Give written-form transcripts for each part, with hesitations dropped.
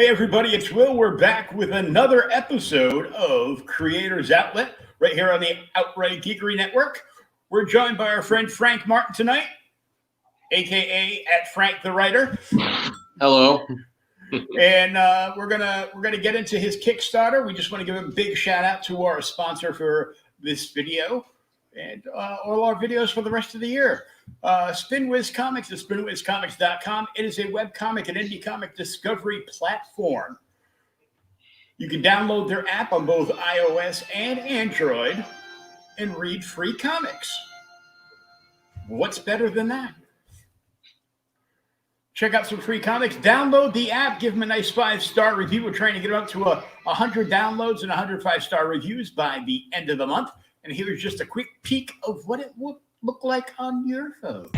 Hey everybody, it's Will. We're back with another episode of Creators Outlet right here on the Outright Geekery Network. We're joined by our friend Frank Martin tonight, aka at Frank the Writer. Hello. And we're gonna get into his Kickstarter. We just want to give a big shout out to our sponsor for this video and all our videos for the rest of the year. SpinWiz Comics is spinwizcomics.com. It is a webcomic and indie comic discovery platform. You can download their app on both iOS and Android and read free comics. What's better than that? Check out some free comics. Download the app. Give them a nice 5-star review. We're trying to get up to 100 downloads and 100 5-star reviews by the end of the month. And here's just a quick peek of what it would look like on your phone.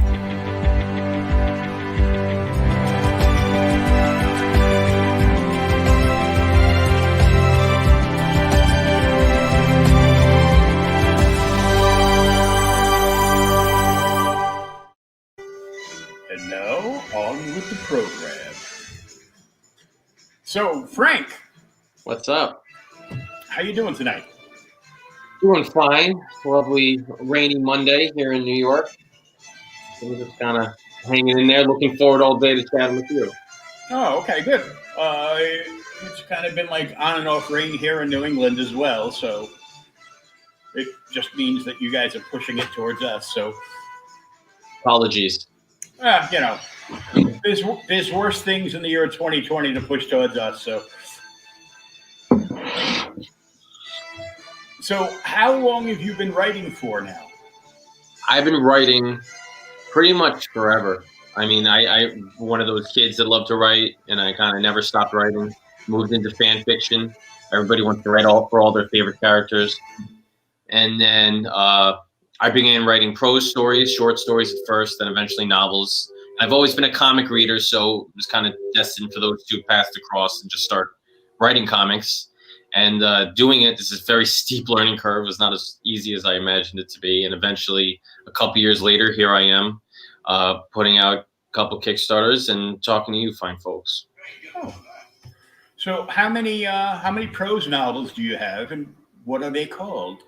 And now, on with the program. So, Frank. What's up? How you doing tonight? Doing fine. Lovely rainy Monday here in New York. So we're just kind of hanging in there, looking forward all day to chatting with you. Oh, okay, good. It's kind of been like on and off rain here in New England as well, so it just means that you guys are pushing it towards us. So, Apologies. you know, there's worse things in the year 2020 to push towards us. So how long have you been writing for now? I've been writing pretty much forever. I mean, I'm one of those kids that love to write, and I kind of never stopped writing. Moved into fan fiction. Everybody wants to write for all their favorite characters. And then I began writing prose stories, short stories at first, then eventually novels. I've always been a comic reader, so it was kind of destined for those two paths to cross and just start writing comics. And doing it, this is a very steep learning curve. It's not as easy as I imagined it to be. And eventually, a couple years later, here I am, putting out a couple Kickstarters and talking to you fine folks. Oh. So how many prose novels do you have, and what are they called?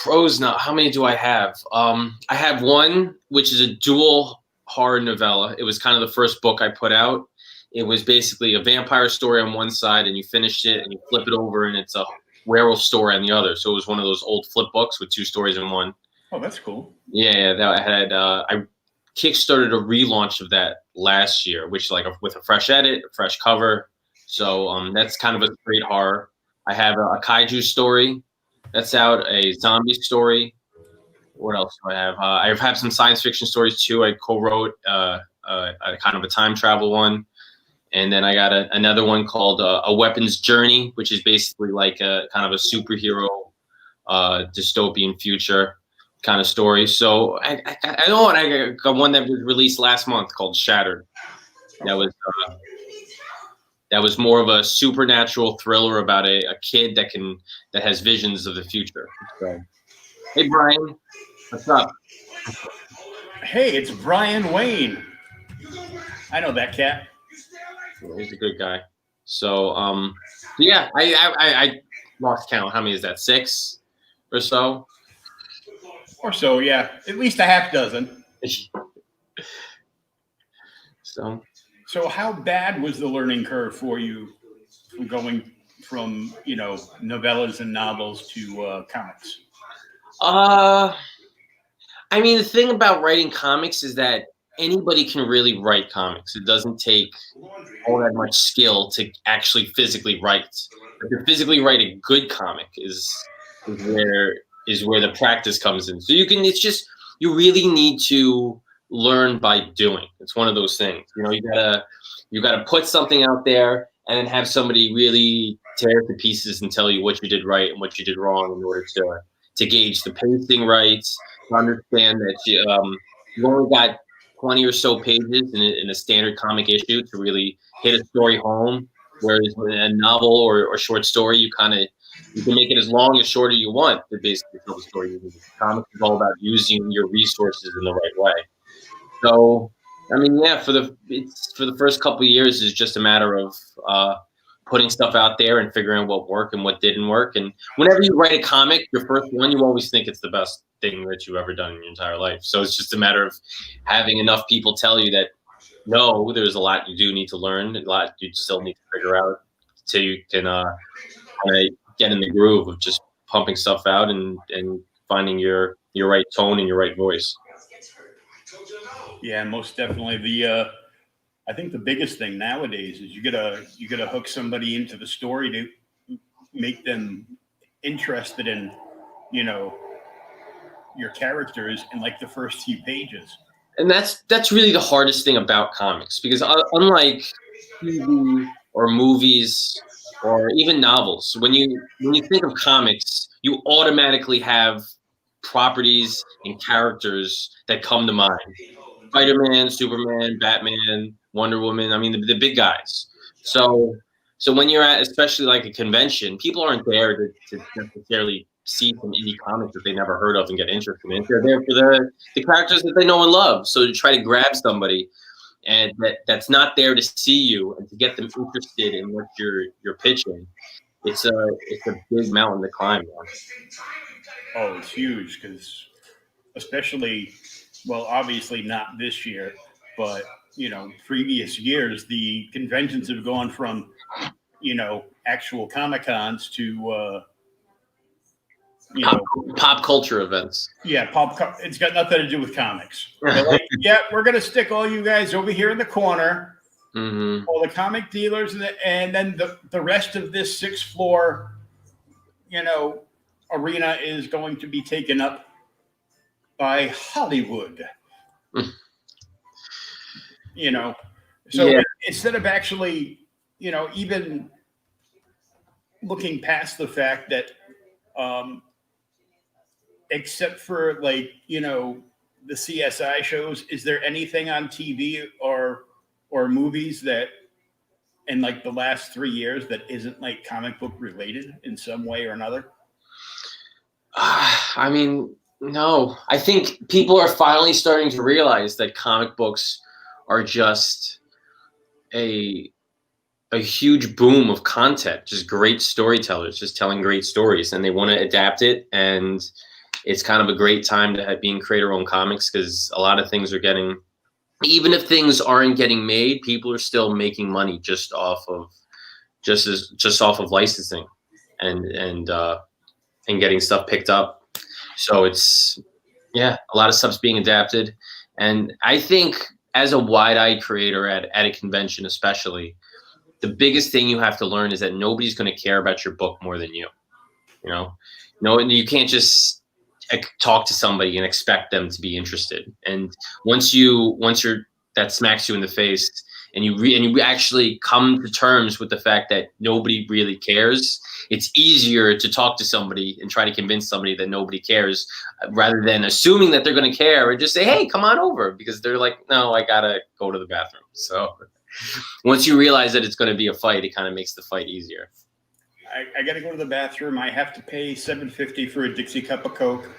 Prose now, how many do I have? I have one, which is a dual horror novella. It was kind of the first book I put out. It was basically a vampire story on one side, and you finished it, and you flip it over, and it's a werewolf story on the other. So it was one of those old flip books with two stories in one. Oh, that's cool. Yeah, that had I kickstarted a relaunch of that last year, which with a fresh edit, a fresh cover. So that's kind of a straight horror. I have a kaiju story that's out, a zombie story. What else do I have? I have some science fiction stories too. I co-wrote a kind of a time travel one. And then I got another one called A Weapon's Journey, which is basically like a kind of a superhero dystopian future kind of story. So I know, and I got one that was released last month called Shattered. That was more of a supernatural thriller about a kid that has visions of the future. So, hey Brian, what's up? Hey, it's Brian Wayne. I know that cat. He's a good guy. So, yeah, I lost count. How many is that? 6 or so? Or so, yeah. At least a half dozen. So how bad was the learning curve for you from going from, novellas and novels to comics? I mean, the thing about writing comics is that anybody can really write comics. It doesn't take all that much skill to actually physically write. But to physically write a good comic is where the practice comes in. So you really need to learn by doing. It's one of those things. You gotta put something out there and then have somebody really tear it to pieces and tell you what you did right and what you did wrong in order to gauge the pacing right, to understand that you only got 20 or so pages in a standard comic issue to really hit a story home. Whereas with a novel or short story, you can make it as long or short as you want to basically tell the story. Comics is all about using your resources in the right way. So, I mean, yeah, for the first couple of years, it's just a matter of putting stuff out there and figuring out what worked and what didn't work. And whenever you write a comic, your first one, you always think it's the best thing that you've ever done in your entire life. So it's just a matter of having enough people tell you that, no, there's a lot you do need to learn, a lot you still need to figure out till you can kind of get in the groove of just pumping stuff out and finding your right tone and your right voice. Yeah, most definitely. I think the biggest thing nowadays is you gotta hook somebody into the story to make them interested in, you know, your characters in like the first few pages. And that's really the hardest thing about comics, because unlike TV or movies or even novels, when you think of comics, you automatically have properties and characters that come to mind. Spider-Man, Superman, Batman, Wonder Woman. I mean, the big guys. So when you're at, especially like a convention, people aren't there to necessarily see some indie comics that they never heard of and get interested in. They're there for the characters that they know and love. So to try to grab somebody and that's not there to see you and to get them interested in what you're pitching, it's a big mountain to climb. Oh, it's huge, because especially, well, obviously not this year, but you know, previous years, the conventions have gone from, you know, actual Comic Cons to you know, pop culture events. Yeah, it's got nothing to do with comics. They're like, yeah, we're gonna stick all you guys over here in the corner, all the comic dealers, and then the rest of this 6th floor, you know, arena is going to be taken up by Hollywood. You know, so instead of actually, you know, even looking past the fact that, except for like, you know, the CSI shows, is there anything on TV or movies that in like the last 3 years that isn't like comic book related in some way or another? I mean, no. I think people are finally starting to realize that comic books are just a huge boom of content, just great storytellers, just telling great stories, and they want to adapt it. And it's kind of a great time to be in creator-owned comics, because a lot of things are getting, even if things aren't getting made, people are still making money just off of licensing and getting stuff picked up. So it's, a lot of stuff's being adapted. And I think as a wide-eyed creator at a convention especially, the biggest thing you have to learn is that nobody's going to care about your book more than you. You know, no, you can't just talk to somebody and expect them to be interested. And once that smacks you in the face, and you actually come to terms with the fact that nobody really cares, it's easier to talk to somebody and try to convince somebody that nobody cares, rather than assuming that they're going to care and just say, hey, come on over, because they're like, no, I gotta go to the bathroom. So once you realize that it's going to be a fight, it kind of makes the fight easier. I got to go to the bathroom. I have to pay $7.50 for a Dixie cup of Coke.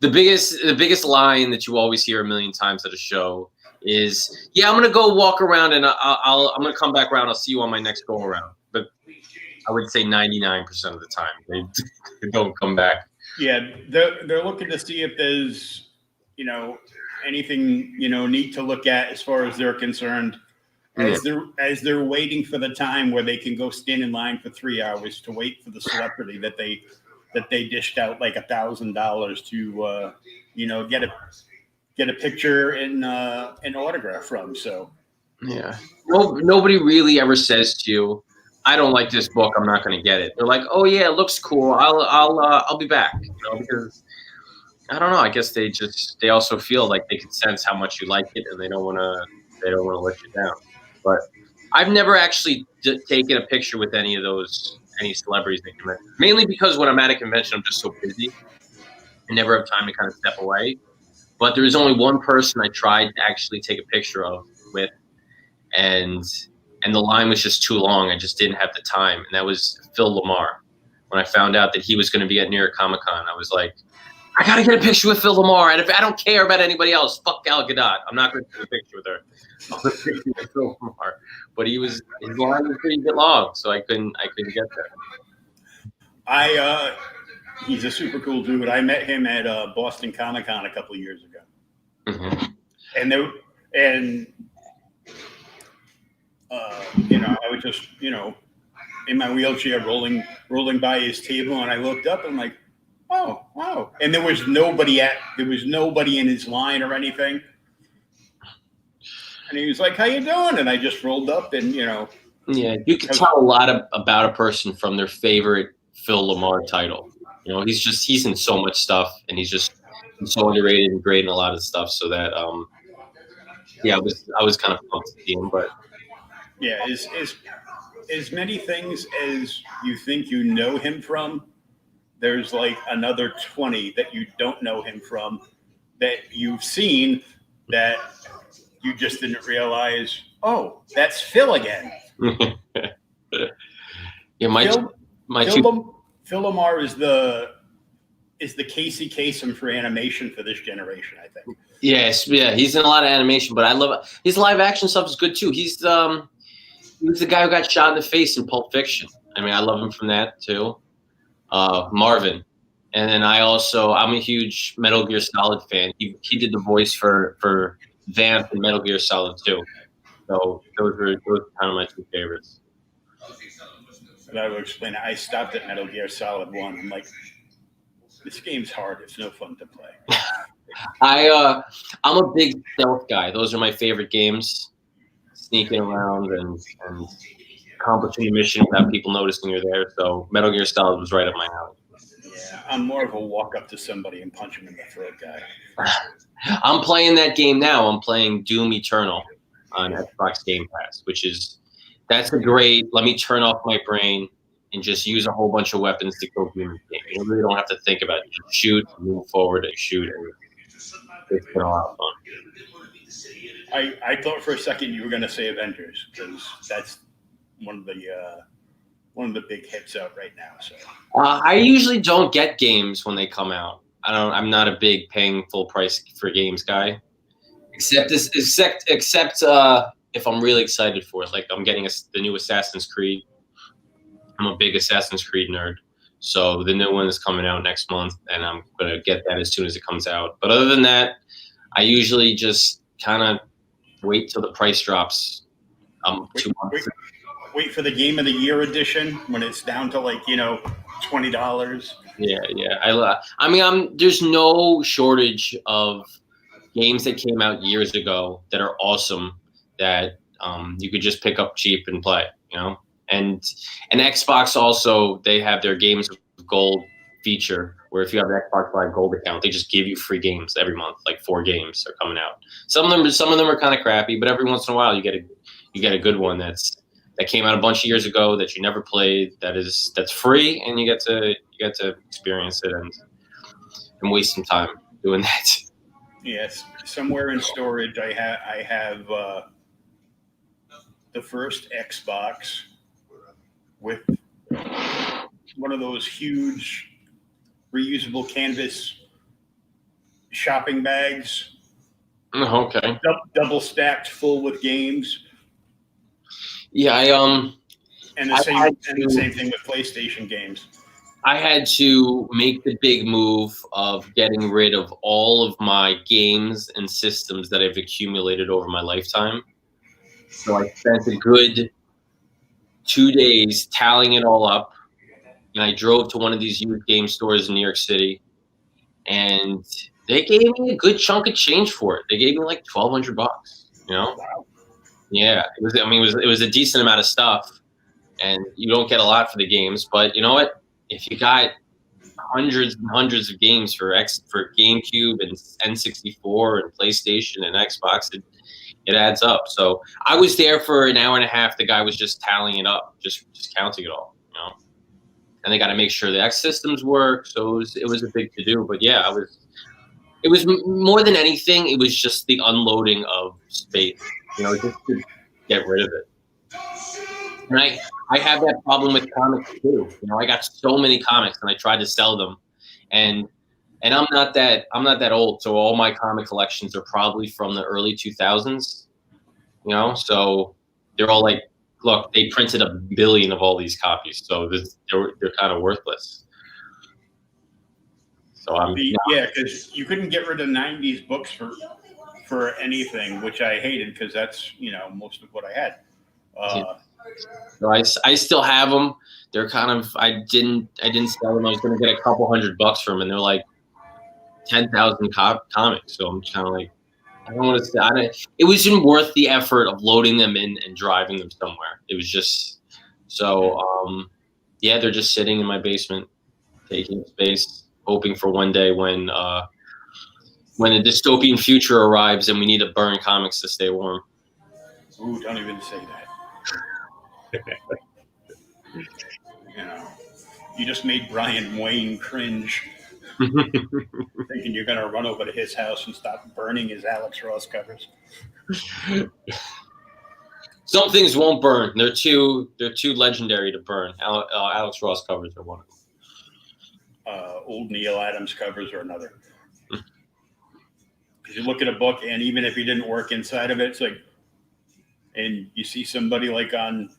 The biggest line that you always hear a million times at a show is, yeah, I'm going to go walk around and I'm going to come back around. I'll see you on my next go around. But I would say 99% of the time they don't come back. Yeah, they're looking to see if there's, you know, anything, you know, neat to look at as far as they're concerned. As they're waiting for the time where they can go stand in line for 3 hours to wait for the celebrity that they dished out like $1,000 to you know, get a picture and an autograph from. So yeah, nobody really ever says to you, I don't like this book, I'm not going to get it. They're like, oh yeah, it looks cool, I'll be back, you know, because I don't know, I guess they also feel like they can sense how much you like it, and they don't want to let you down. But I've never actually taken a picture with any celebrities at convention, mainly because when I'm at a convention, I'm just so busy and never have time to kind of step away. But there was only one person I tried to actually take a picture with, and the line was just too long. I just didn't have the time, and that was Phil Lamar. When I found out that he was going to be at New York Comic Con, I was like, I gotta get a picture with Phil Lamar, and if I don't care about anybody else, fuck Gal Gadot. I'm not gonna take a picture with her. I'm gonna take a picture with Phil Lamar. But his line was pretty long, so I couldn't get I he's a super cool dude. I met him at Boston Comic Con a couple of years ago, and I was just in my wheelchair rolling by his table, and I looked up and I'm like, oh wow, and there was nobody in his line or anything, and he was like, how you doing? And I just rolled up and Yeah, you can tell a lot about a person from their favorite Phil Lamar title. He's in so much stuff, and he's so underrated and great in a lot of stuff. So that I was kind of pumped to see him, but yeah, as many things as you think you know him from, there's like another 20 that you don't know him from that you've seen that you just didn't realize. Oh, that's Phil again. Yeah, Phil Lamar is the Casey Kasem for animation for this generation, I think. Yes, yeah, he's in a lot of animation, but I love his live action stuff is good too. He was the guy who got shot in the face in Pulp Fiction. I mean, I love him from that too. Marvin, and then I'm a huge Metal Gear Solid fan. He did the voice for Vamp in Metal Gear Solid 2. So those kind of my two favorites. But I will explain it. I stopped at Metal Gear Solid 1. I'm like, this game's hard. It's no fun to play. I'm a big stealth guy. Those are my favorite games. Sneaking around and accomplishing a mission without people noticing you're there. So Metal Gear Solid was right up my alley. Yeah, I'm more of a walk up to somebody and punch him in the throat guy. I'm playing that game now. I'm playing Doom Eternal on Xbox Game Pass, that's a great, let me turn off my brain and just use a whole bunch of weapons to kill humans game. You really don't have to think about it. You just shoot, move forward, and shoot, and it's been a lot of fun. I thought for a second you were going to say Avengers, because that's one of the big hits out right now. So I usually don't get games when they come out. I'm not a big paying full price for games guy, except if I'm really excited for it. Like I'm getting the new Assassin's Creed. I'm a big Assassin's Creed nerd. So the new one is coming out next month, and I'm going to get that as soon as it comes out. But other than that, I usually just kind of wait till the price drops 2 months. Wait for the Game of the Year edition when it's down to like, $20. Yeah. I mean, there's no shortage of games that came out years ago that are awesome that you could just pick up cheap and play, And Xbox also, they have their Games of Gold feature where if you have the Xbox Live Gold account, they just give you free games every month. Like 4 games are coming out. Some of them are kind of crappy, but every once in a while you get a good one that came out a bunch of years ago that you never played, that's free, and you get to experience it and waste some time doing that. Yes, somewhere in storage I have the first Xbox with one of those huge reusable canvas shopping bags. Okay. Double stacked full with games. Yeah, and the same thing with PlayStation games. I had to make the big move of getting rid of all of my games and systems that I've accumulated over my lifetime. So I spent a good 2 days tallying it all up, and I drove to one of these used game stores in New York City, and they gave me a good chunk of change for it. They gave me like $1,200, Wow. Yeah, it was a decent amount of stuff, and you don't get a lot for the games, but you know what? If you got hundreds and hundreds of games for GameCube and N64 and PlayStation and Xbox, it adds up. So I was there for an hour and a half. The guy was just tallying it up, just counting it all, And they got to make sure the X systems work. So it was a big to do. But yeah, it was more than anything. It was just the unloading of space, just to get rid of it. And I have that problem with comics too. I got so many comics, and I tried to sell them, and And I'm not that old, so all my comic collections are probably from the early 2000s. So they're all like, look, they printed 1 billion of all these copies, so they're kind of worthless. So because you couldn't get rid of '90s books for anything, which I hated because that's most of what I had. So I still have them. They're kind of I didn't sell them. I was going to get a couple $100 for them, and they're like 10,000 comics. So I'm kind of like, I don't want to say. It wasn't worth the effort of loading them in and driving them somewhere. It was just so. Yeah, they're just sitting in my basement, taking space, hoping for one day when a dystopian future arrives and we need to burn comics to stay warm. Ooh, don't even say that. You just made Brian Wayne cringe. Thinking you're going to run over to his house and stop burning his Alex Ross covers. Some things won't burn. They're too legendary to burn. Alex Ross covers are one of them. Old Neil Adams covers are another. Because you look at a book, and even if he didn't work inside of it, it's like, and you see somebody like on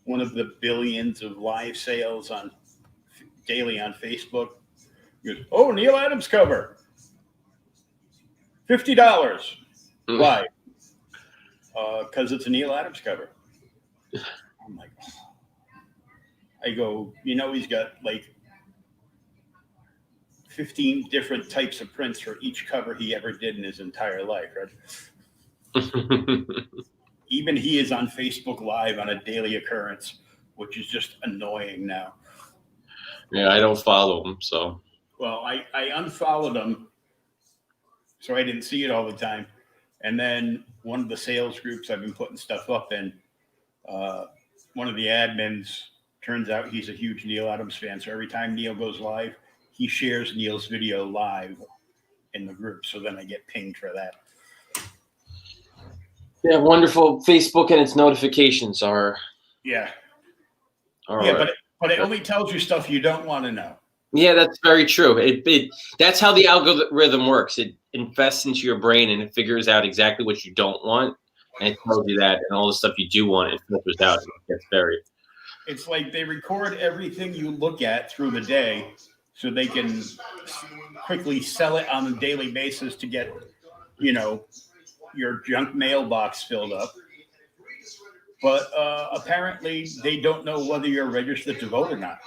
one of the billions of live sales daily on Facebook. He goes, "Oh, Neil Adams cover, $50. Why? Because it's a Neil Adams cover." I'm like, I go, he's got like 15 different types of prints for each cover he ever did in his entire life, right? Even he is on Facebook Live on a daily occurrence, which is just annoying now. Yeah, I don't follow him, so. Well, I unfollowed him, so I didn't see it all the time. And then one of the sales groups I've been putting stuff up in, one of the admins, turns out he's a huge Neil Adams fan. So every time Neil goes live, he shares Neil's video live in the group. So then I get pinged for that. Yeah, wonderful. Facebook and its notifications are. Yeah. All yeah, right. but it only tells you stuff you don't want to know. Yeah, that's very true. That's how the algorithm works. It invests into your brain and it figures out exactly what you don't want, and it tells you that, and all the stuff you do want, it filters out and gets buried. It's like they record everything you look at through the day, so they can quickly sell it on a daily basis to get, your junk mailbox filled up. But apparently, they don't know whether you're registered to vote or not.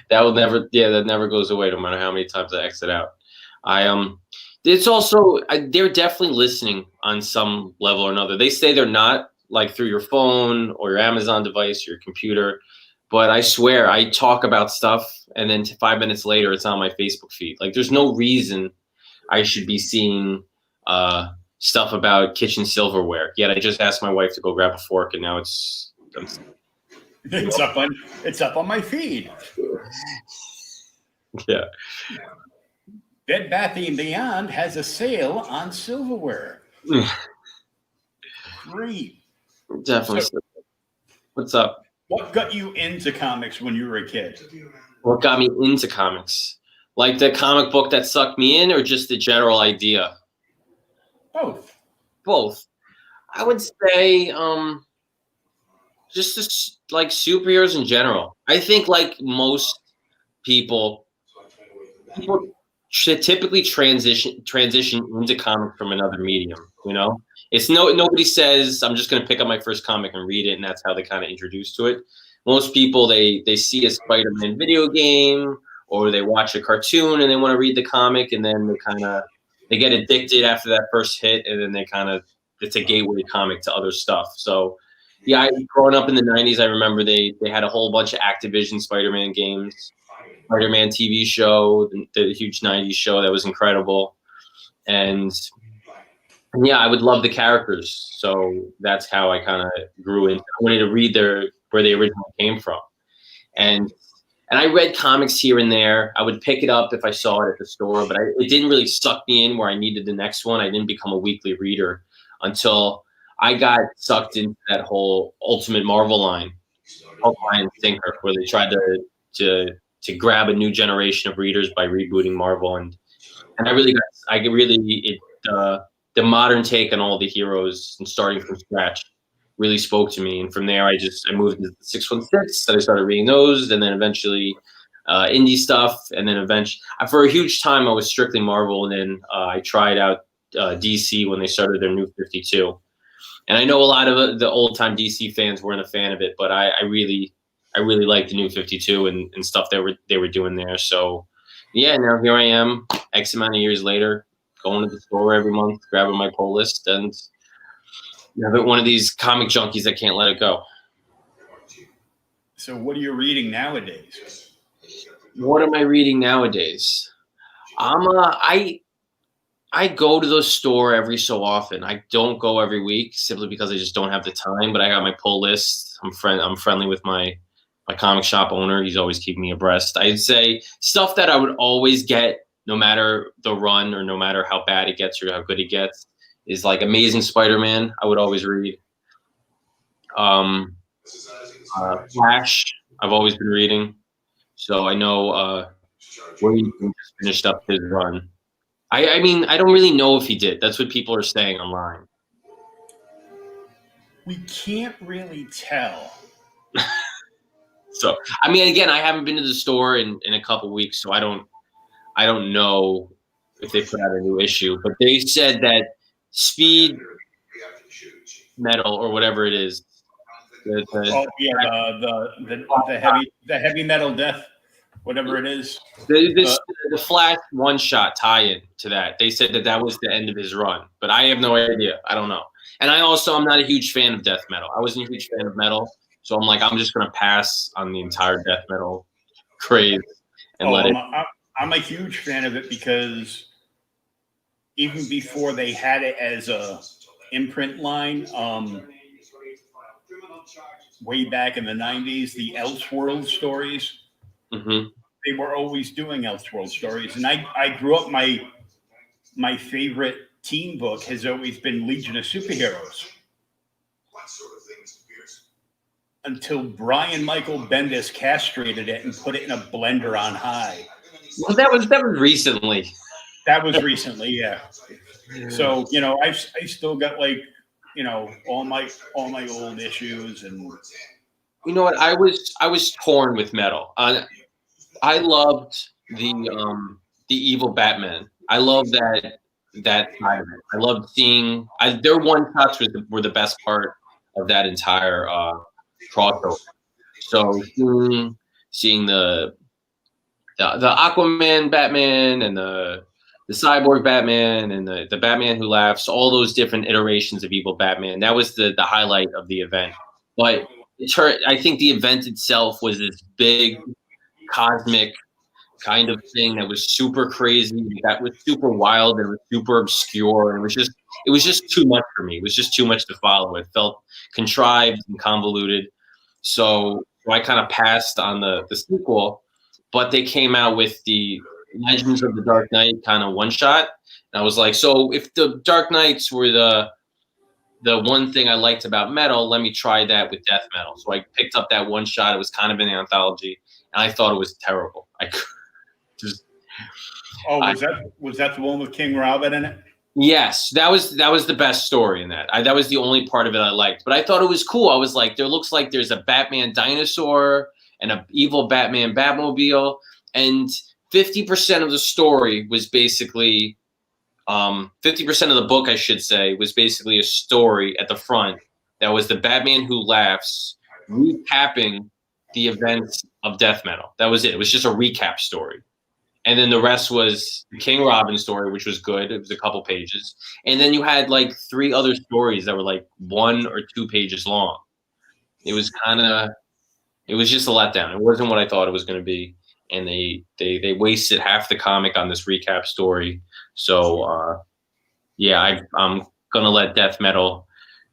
That never goes away, no matter how many times I exit out. It's also, they're definitely listening on some level or another. They say they're not, like through your phone or your Amazon device, your computer, but I swear I talk about stuff and then 5 minutes later it's on my Facebook feed. Like there's no reason I should be seeing stuff about kitchen silverware. Yet I just asked my wife to go grab a fork and now it's up on my feed. Yeah. Bed Bath & Beyond has a sale on silverware. Great. Definitely. So, what's up? What got you into comics when you were a kid? What got me into comics? Like the comic book that sucked me in, or just the general idea? Both. I would say just like superheroes in general. I think like most people should typically transition into comics from another medium. It's nobody says I'm just going to pick up my first comic and read it, and that's how they kind of introduce to it. Most people they see a Spider-Man video game or they watch a cartoon and they want to read the comic, and then they get addicted after that first hit, and then it's a gateway comic to other stuff. So yeah, growing up in the 90s, I remember they had a whole bunch of Activision Spider-Man games, Spider-Man TV show, the huge 90s show that was incredible. And yeah, I would love the characters. So that's how I kind of grew into. I wanted to read where they originally came from. And I read comics here and there. I would pick it up if I saw it at the store, but it didn't really suck me in where I needed the next one. I didn't become a weekly reader until I got sucked into that whole Ultimate Marvel line, Hook, Line, and Sinker, where they tried to to grab a new generation of readers by rebooting Marvel, and the modern take on all the heroes and starting from scratch really spoke to me. And from there, I moved into the 616. So I started reading those, and then eventually indie stuff, and then eventually, for a huge time, I was strictly Marvel, and then I tried out DC when they started their New 52. And I know a lot of the old time DC fans weren't a fan of it, but I really liked the New 52 and stuff they were doing there. So yeah, now here I am, X amount of years later, going to the store every month, grabbing my pull list, and one of these comic junkies that can't let it go. So what are you reading nowadays? What am I reading nowadays? I go to the store every so often. I don't go every week simply because I just don't have the time, but I got my pull list. I'm friendly with my comic shop owner. He's always keeping me abreast. I'd say stuff that I would always get no matter the run or no matter how bad it gets or how good it gets is like Amazing Spider-Man. I would always read. Flash, I've always been reading. So I know William just finished up his run. I mean, I don't really know if he did. That's what people are saying online. We can't really tell. So, I mean, again, I haven't been to the store in a couple of weeks, so I don't know if they put out a new issue. But they said that Speed Metal or whatever it is. The heavy metal death, whatever it is. The Flash one-shot tie-in to that. They said that was the end of his run, but I have no idea. I don't know. And I'm not a huge fan of death metal. I wasn't a huge fan of metal, so I'm like, I'm just gonna pass on the entire death metal craze and let it. I'm a huge fan of it because even before they had it as a imprint line, way back in the 90s, the Elseworld stories. Mm-hmm. They were always doing Elseworld stories, and I grew up. My favorite teen book has always been Legion of Superheroes. Until Brian Michael Bendis castrated it and put it in a blender on high. Well, that was recently. That was recently, yeah. So I still got all my old issues, and you know what, I was torn with metal. I loved the evil Batman. I love that side of it. I loved seeing their one shots were the best part of that entire crossover. So seeing the Aquaman Batman and the Cyborg Batman and the Batman Who Laughs, all those different iterations of evil Batman. That was the highlight of the event. But I think the event itself was this big cosmic kind of thing that was super crazy, that was super wild, and was super obscure, and it was just too much for me. It was just too much to follow. It felt contrived and convoluted. So I kind of passed on the sequel, but they came out with the Legends of the Dark Knight kind of one shot. And I was like, so if the Dark Knights were the one thing I liked about metal, let me try that with death metal. So I picked up that one shot. It was kind of an anthology, and I thought it was terrible. Was that the one with King Robin in it? Yes, that was the best story in that. That was the only part of it I liked. But I thought it was cool. I was like, there looks like there's a Batman dinosaur and an evil Batman Batmobile, and 50% of the story was basically 50% of the book, I should say, was basically a story at the front that was the Batman Who Laughs recapping the events of death metal. That was it. It was just a recap story. And then the rest was the King Robin story, which was good. It was a couple pages. And then you had like 3 other stories that were like 1 or 2 pages long. It was just a letdown. It wasn't what I thought it was going to be. And they wasted half the comic on this recap story. So, I'm going to let death metal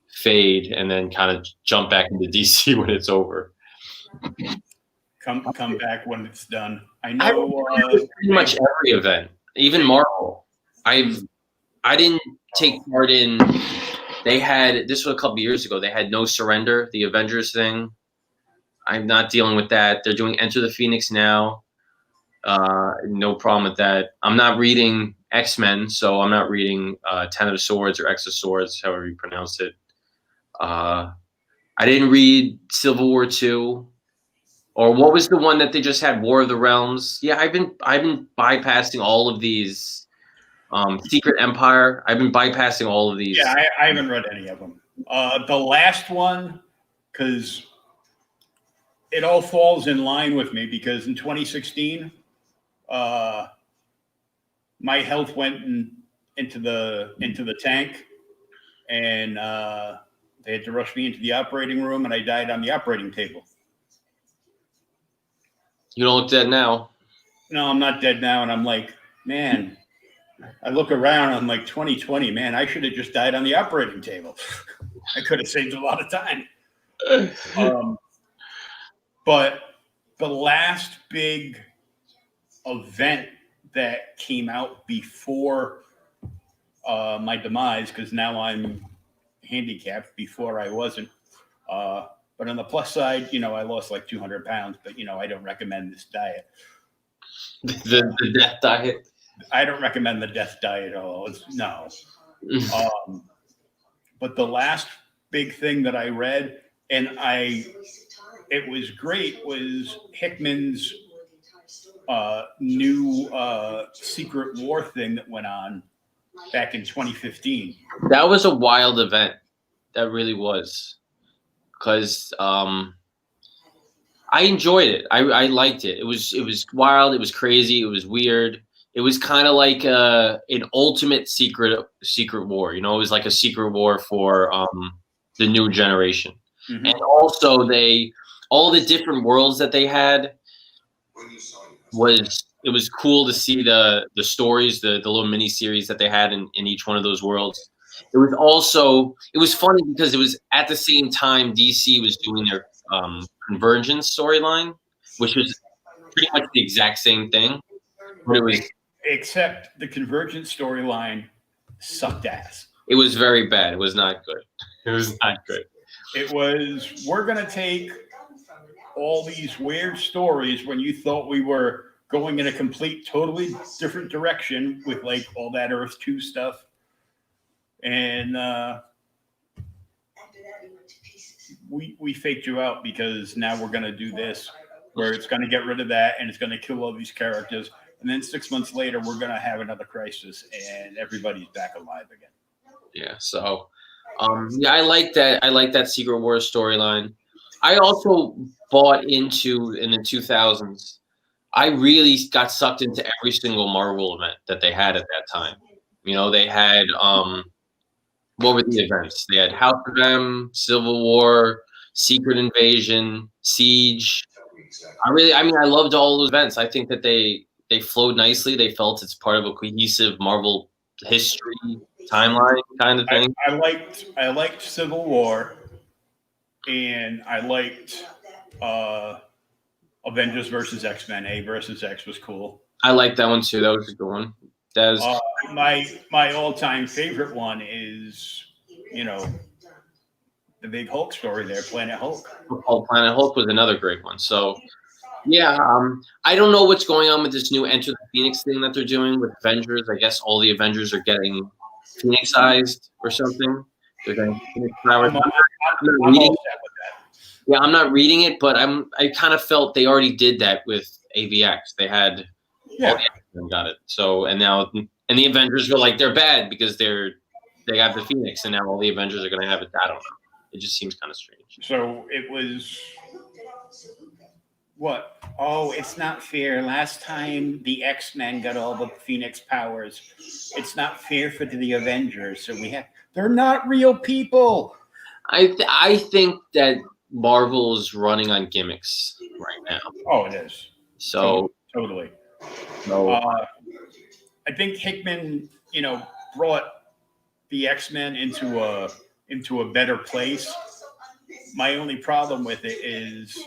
fade and then kind of jump back into DC when it's over. Come back when it's done. I know pretty much every event, even Marvel. I didn't take part in. This was a couple years ago. They had No Surrender, the Avengers thing. I'm not dealing with that. They're doing Enter the Phoenix now. No problem with that. I'm not reading X-Men, so I'm not reading Ten of Swords or X of Swords, however you pronounce it. I didn't read Civil War 2. Or what was the one that they just had? War of the Realms. Yeah, I've been bypassing all of these. Secret Empire. I've been bypassing all of these. Yeah, I haven't read any of them. The last one, because it all falls in line with me, because in 2016, my health went into the tank, and they had to rush me into the operating room, and I died on the operating table. You don't look dead now. No, I'm not dead now, and I'm like, man. I look around, I'm like, 2020, man, I should have just died on the operating table. I could have saved a lot of time. But the last big event that came out before my demise, because now I'm handicapped, before I wasn't. But on the plus side, I lost like 200 pounds, but, I don't recommend this diet. The death diet? I don't recommend the death diet at all. No. But the last big thing that I read, and it was great, was Hickman's new Secret War thing that went on back in 2015. That was a wild event. That really was. Because I enjoyed it. I liked it. It was wild. It was crazy. It was weird. It was kind of like an ultimate secret war. It was like a secret war for the new generation. Mm-hmm. And also all the different worlds that they had it was cool to see the stories, the little mini series that they had in each one of those worlds. It was funny because it was at the same time DC was doing their Convergence storyline, which was pretty much the exact same thing, but it was. Except the Convergence storyline sucked ass. It was very bad. It was not good. It was not good. It was, we're going to take all these weird stories when you thought we were going in a totally different direction with like all that Earth 2 stuff. And we faked you out because now we're going to do this where it's going to get rid of that and it's going to kill all these characters. And then 6 months later, we're going to have another crisis and everybody's back alive again. Yeah. So, I like that. I like that Secret Wars storyline. I also bought into, in the 2000s, I really got sucked into every single Marvel event that they had at that time. They had, what were the events? They had House of M, Civil War, Secret Invasion, Siege. I loved all those events. I think that they flowed nicely. They felt it's part of a cohesive Marvel history timeline kind of thing. I liked Civil War, and I liked Avengers versus X-Men. A versus X was cool. I liked that one too. That was a good one. That was my all-time favorite one is, the big Hulk story there, Planet Hulk. Oh, Planet Hulk was another great one. So. Yeah, I don't know what's going on with this new Enter the Phoenix thing that they're doing with Avengers. I guess all the Avengers are getting Phoenixized or something. They're getting Phoenix powers. I'm not reading it, but I kind of felt they already did that with AVX. They had all the X-Men got it. So and the Avengers were like they're bad because they got the Phoenix, and now all the Avengers are going to have it. I don't know. It just seems kind of strange. So it was. What? Oh, it's not fair. Last time the X-Men got all the Phoenix powers. It's not fair for the Avengers. So they're not real people. I think that Marvel is running on gimmicks right now. Oh, it is. So totally. So I think Hickman, brought the X-Men into a better place. My only problem with it is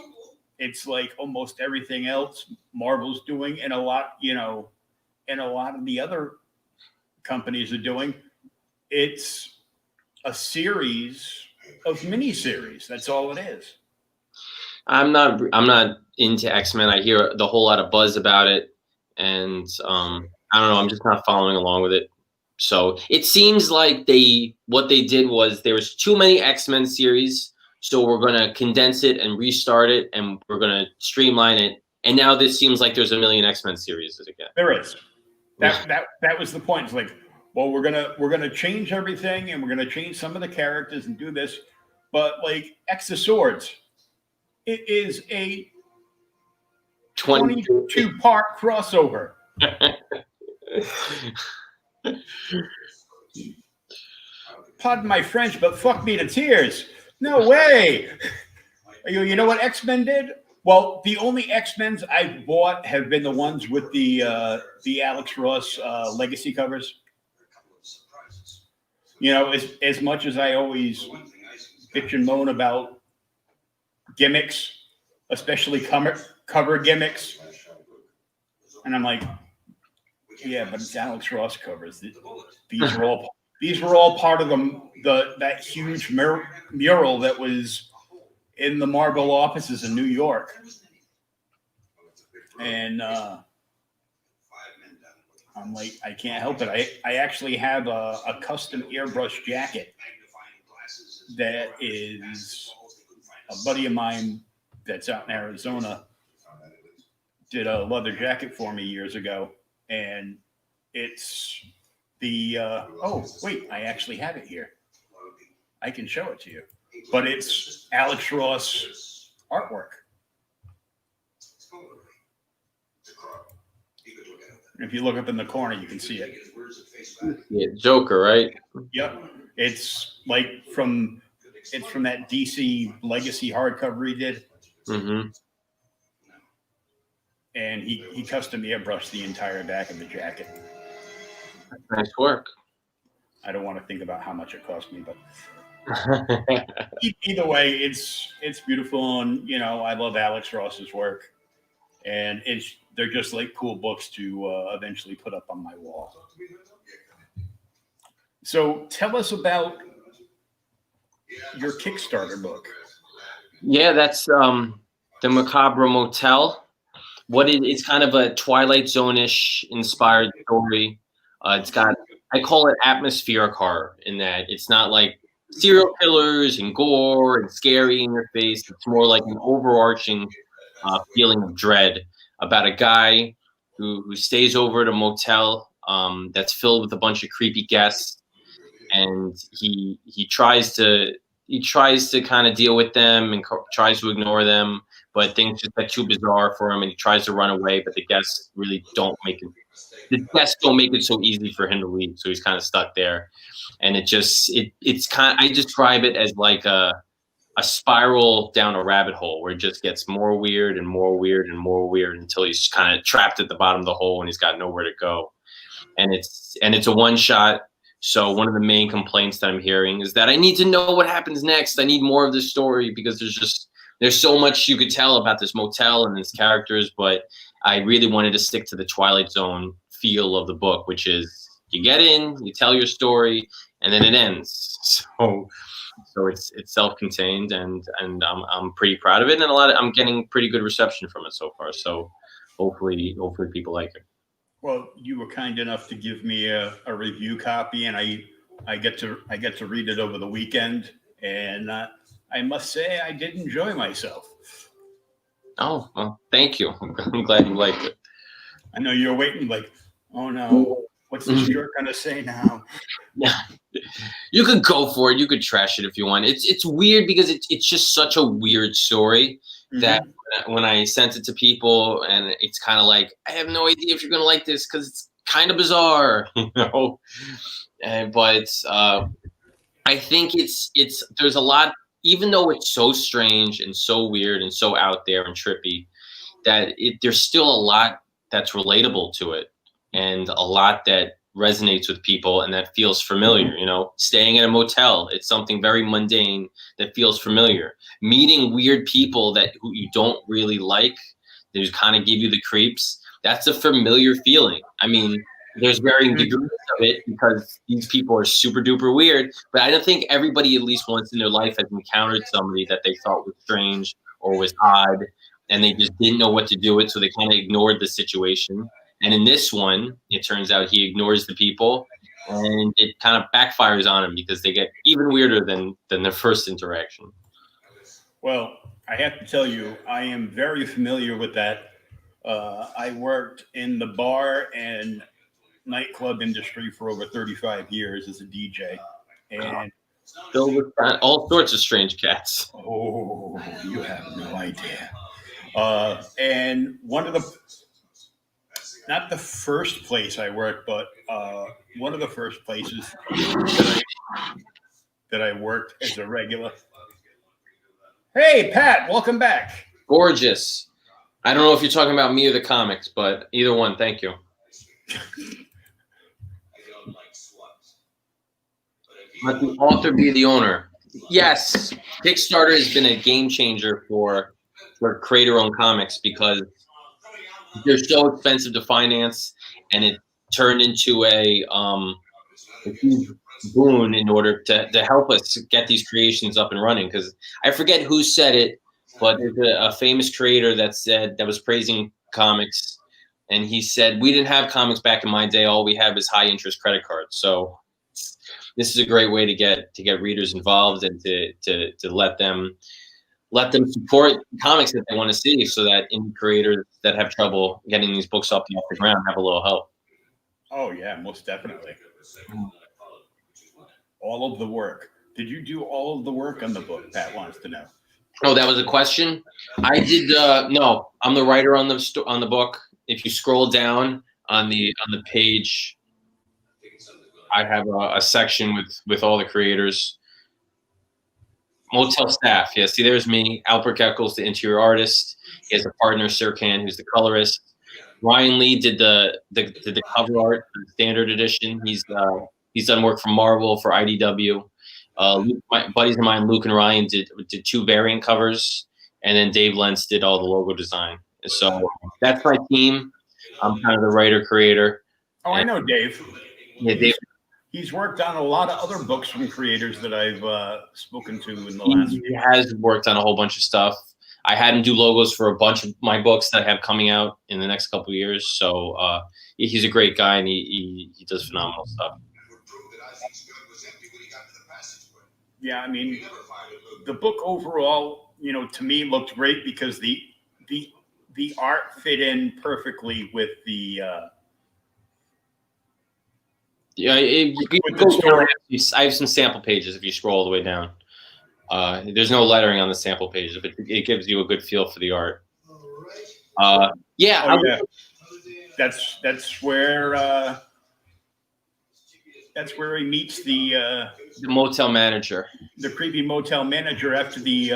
it's like almost everything else Marvel's doing, and a lot of the other companies are doing. It's a series of miniseries. That's all it is. I'm not into X-Men. I hear the whole lot of buzz about it. and I don't know. I'm just not following along with it. So it seems like what they did was there was too many X-Men series, so we're gonna condense it and restart it, and we're gonna streamline it. And now this seems like there's a million X-Men series again. There is. That was the point. It's like, well, we're gonna change everything, and we're gonna change some of the characters and do this, but like X of Swords, it is a 22-part crossover. Pardon my French, but fuck me to tears. No way. You know what X-Men did? Well, the only X-Men's I've bought have been the ones with the Alex Ross legacy covers. You know, as much as I always bitch and moan about gimmicks, especially cover gimmicks, and I'm like, yeah, but it's Alex Ross covers. These were all part of that huge mural that was in the Marvel offices in New York. And I'm like, I can't help it. I actually have a custom airbrush jacket that is a buddy of mine that's out in Arizona did a leather jacket for me years ago. And it's the, oh, wait, I actually have it here. I can show it to you. But it's Alex Ross artwork. If you look up in the corner, you can see it. Yeah, Joker, right? Yep. It's like from that DC Legacy hardcover he did. Mm-hmm. And he custom airbrushed the entire back of the jacket. Nice work. I don't want to think about how much it cost me, but either way, it's beautiful, and you know I love Alex Ross's work, and they're just like cool books to eventually put up on my wall. So tell us about your Kickstarter book. Yeah, that's the Macabre Motel. It's kind of a Twilight Zone-ish inspired story. It's got, I call it atmospheric horror in that it's not like serial killers and gore and scary in your face. It's more like an overarching feeling of dread about a guy who stays over at a motel that's filled with a bunch of creepy guests, and he tries to kind of deal with them and tries to ignore them, but things just get too bizarre for him, and he tries to run away, but the guests really don't make it. The guests don't make it so easy for him to leave, so he's kind of stuck there. And it's kind of, I describe it as like a spiral down a rabbit hole where it just gets more weird and more weird and more weird until he's kind of trapped at the bottom of the hole and he's got nowhere to go. And it's a one shot. So one of the main complaints that I'm hearing is that I need to know what happens next. I need more of this story because there's so much you could tell about this motel and its characters, but I really wanted to stick to the Twilight Zone feel of the book, which is you get in, you tell your story, and then it ends. So it's self-contained, and I'm pretty proud of it, and I'm getting pretty good reception from it so far. So hopefully people like it. Well, you were kind enough to give me a review copy, and I get to read it over the weekend, and I must say I did enjoy myself. Oh, well, thank you. I'm glad you liked it. I know you're waiting like, oh no, what's this jerk gonna say now? Yeah, you could go for it. You could trash it if you want. It's weird because it's just such a weird story that when I sent it to people, and it's kind of like, I have no idea if you're gonna like this because it's kind of bizarre, you know. But I think there's a lot. Even though it's so strange and so weird and so out there and trippy, that there's still a lot that's relatable to it, and a lot that resonates with people and that feels familiar. You know, staying at a motel, it's something very mundane that feels familiar. Meeting weird people who you don't really like, that just kind of give you the creeps, that's a familiar feeling. I mean, there's varying degrees of it because these people are super duper weird, but I don't think everybody at least once in their life has encountered somebody that they thought was strange or was odd, and they just didn't know what to do with, so they kind of ignored the situation. And in this one, it turns out he ignores the people, and it kind of backfires on him because they get even weirder than their first interaction. Well, I have to tell you, I am very familiar with that. I worked in the bar and nightclub industry for over 35 years as a DJ. And filled with all sorts of strange cats. oh, you have no idea. And one of the, not the first place I worked, but one of the first places that I worked as a regular. Hey, Pat, welcome back. Gorgeous. I don't know if you're talking about me or the comics, but either one, thank you. Let the author be the owner. Yes, Kickstarter has been a game changer for creator-owned comics because they're so expensive to finance, and it turned into a huge boon in order to help us get these creations up and running. Because I forget who said it, but there's a famous creator that was praising comics, and he said, "We didn't have comics back in my day. All we have is high interest credit cards." So this is a great way to get readers involved and to let them support comics that they want to see, so that indie creators that have trouble getting these books off the ground have a little help. Oh yeah, most definitely. All of the work. Did you do all of the work on the book? Pat wants to know. Oh, that was a question. I did. No, I'm the writer on the book. If you scroll down on the page, I have a section with all the creators. Motel staff. Yeah, see, there's me. Albert Eccles, the interior artist. He has a partner, Sirkan, who's the colorist. Ryan Lee did the cover art for the standard edition. He's done work for Marvel, for IDW. My buddies of mine, Luke and Ryan, did 2 variant covers, and then Dave Lentz did all the logo design. So that's my team. I'm kind of the writer creator. Oh, I know Dave. Yeah, Dave. He's worked on a lot of other books from creators that I've spoken to in the last. He has worked on a whole bunch of stuff. I had him do logos for a bunch of my books that I have coming out in the next couple of years. So he's a great guy, and he does phenomenal stuff. Yeah, I mean, the book overall, to me looked great because the art fit in perfectly with the. Yeah, I have some sample pages if you scroll all the way down. There's no lettering on the sample pages, but it gives you a good feel for the art. Yeah. That's where he meets the motel manager, the creepy motel manager, after the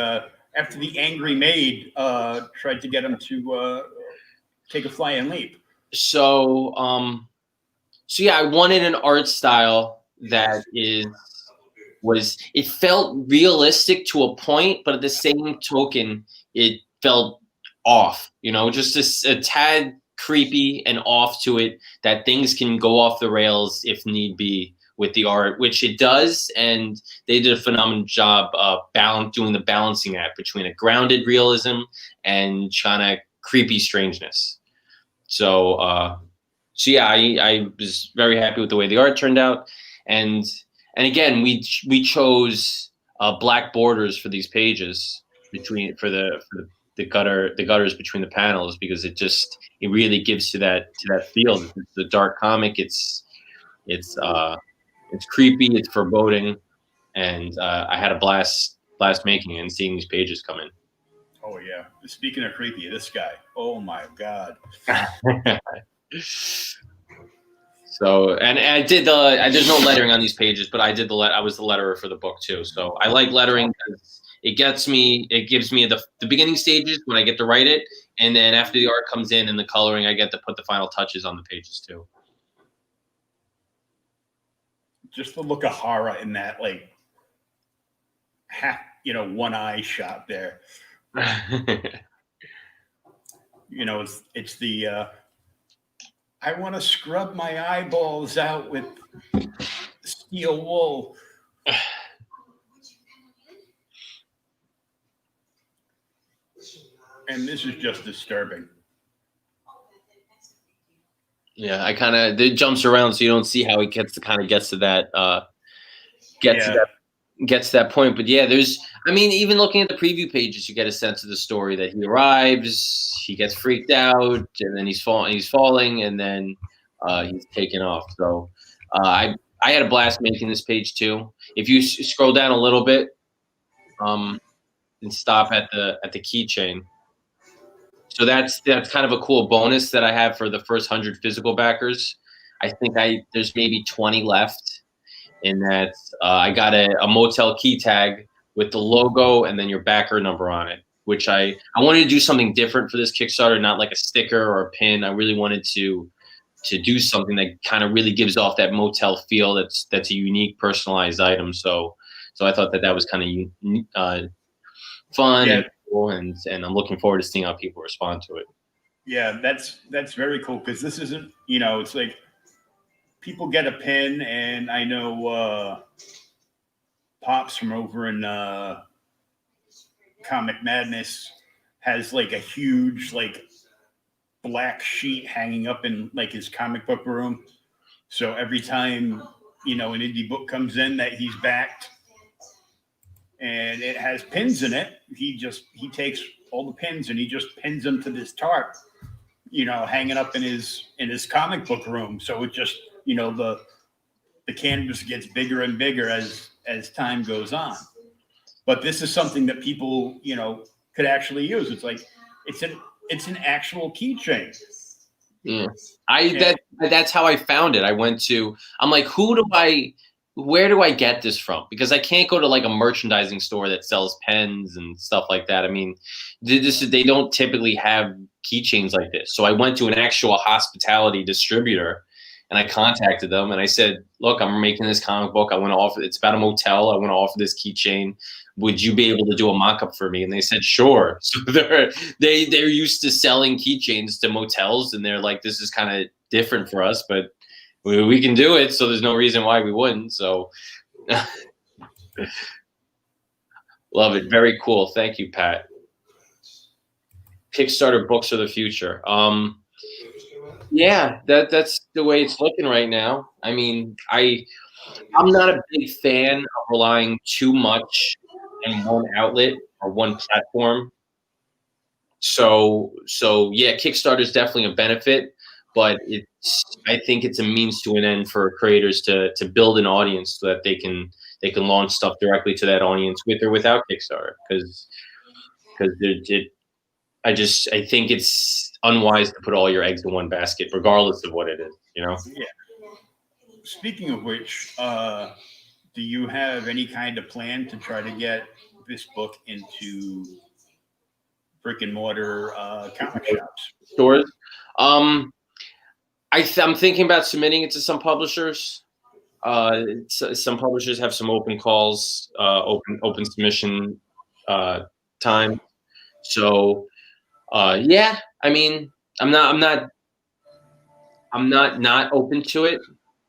angry maid tried to get him to take a flying leap. So yeah, I wanted an art style that it felt realistic to a point, but at the same token, it felt off, just a tad creepy and off to it, that things can go off the rails if need be with the art, which it does. And they did a phenomenal job doing the balancing act between a grounded realism and kind of creepy strangeness. So yeah, I was very happy with the way the art turned out. And again, we chose black borders for these pages for the gutters between the panels, because it really gives to that feel. It's the dark comic. It's creepy. It's foreboding, and I had a blast making it and seeing these pages come in. Oh yeah. Speaking of creepy, this guy. Oh my God. So, and I did there's no lettering on these pages, but I was the letterer for the book too. So I like lettering because it gives me the beginning stages when I get to write it. And then after the art comes in and the coloring, I get to put the final touches on the pages too. Just the look of horror in that, like, one eye shot there. It's the, I want to scrub my eyeballs out with steel wool. And this is just disturbing. Yeah, I kind of it jumps around, so you don't see how it gets to that gets to Yeah, that gets to that point. But yeah, I mean, even looking at the preview pages, you get a sense of the story that he arrives, he gets freaked out, and then he's falling, and then he's taken off. So I had a blast making this page too. If you scroll down a little bit, um, and stop at the keychain. So that's kind of a cool bonus that I have for the first 100 physical backers. I think there's maybe 20 left in that. I got a motel key tag with the logo and then your backer number on it, which I wanted to do something different for this Kickstarter, not like a sticker or a pin. I really wanted to do something that kind of really gives off that motel feel. That's a unique, personalized item. So I thought that was kind of fun yeah, and cool, and I'm looking forward to seeing how people respond to it. yeah. That's very cool because this isn't, you know, it's like people get a pin, and I know Pops from over in Comic Madness has like a huge like black sheet hanging up in like his comic book room. So every time, you know, an indie book comes in that he's backed and it has pins in it, he takes all the pins and he just pins them to this tarp, you know, hanging up in his comic book room. So it just, you know, the canvas gets bigger and bigger as time goes on. But this is something that people, you know, could actually use. It's like it's an actual keychain. Yeah, And that's how I found it. I'm like, where do I get this from? Because I can't go to like a merchandising store that sells pens and stuff like that. I mean, they don't typically have keychains like this. So I went to an actual hospitality distributor and I contacted them and I said, look, I'm making this comic book. I want to offer, it's about a motel. I want to offer this keychain. Would you be able to do a mock-up for me? And they said, sure. So they're used to selling keychains to motels, and they're like, this is kind of different for us, but we can do it. So there's no reason why we wouldn't. So love it. Very cool. Thank you, Pat. Kickstarter books are the future. Yeah, that's the way it's looking right now. I mean, I'm not a big fan of relying too much on one outlet or one platform. So yeah, Kickstarter is definitely a benefit, but I think it's a means to an end for creators to build an audience so that they can launch stuff directly to that audience with or without Kickstarter, because I think it's unwise to put all your eggs in one basket, regardless of what it is. You know. yeah. Speaking of which, do you have any kind of plan to try to get this book into brick and mortar comic shops? Stores. Um, I'm thinking about submitting it to some publishers. Some publishers have some open calls, open submission time. So yeah, I mean, I'm not I'm not not open to it.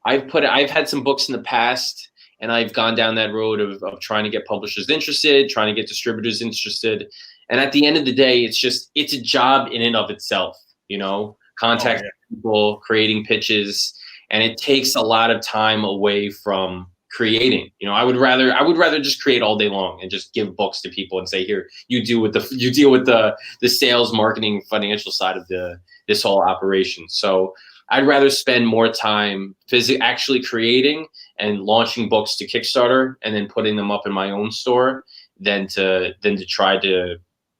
I've had some books in the past, and I've gone down that road of trying to get publishers interested, trying to get distributors interested. And at the end of the day, it's a job in and of itself, you know, Oh contacting yeah, people, creating pitches, and it takes a lot of time away from creating. You know, I would rather just create all day long and just give books to people and say, here, you deal with the sales, marketing, financial side of this whole operation. So I'd rather spend more time actually creating and launching books to Kickstarter and then putting them up in my own store than to try to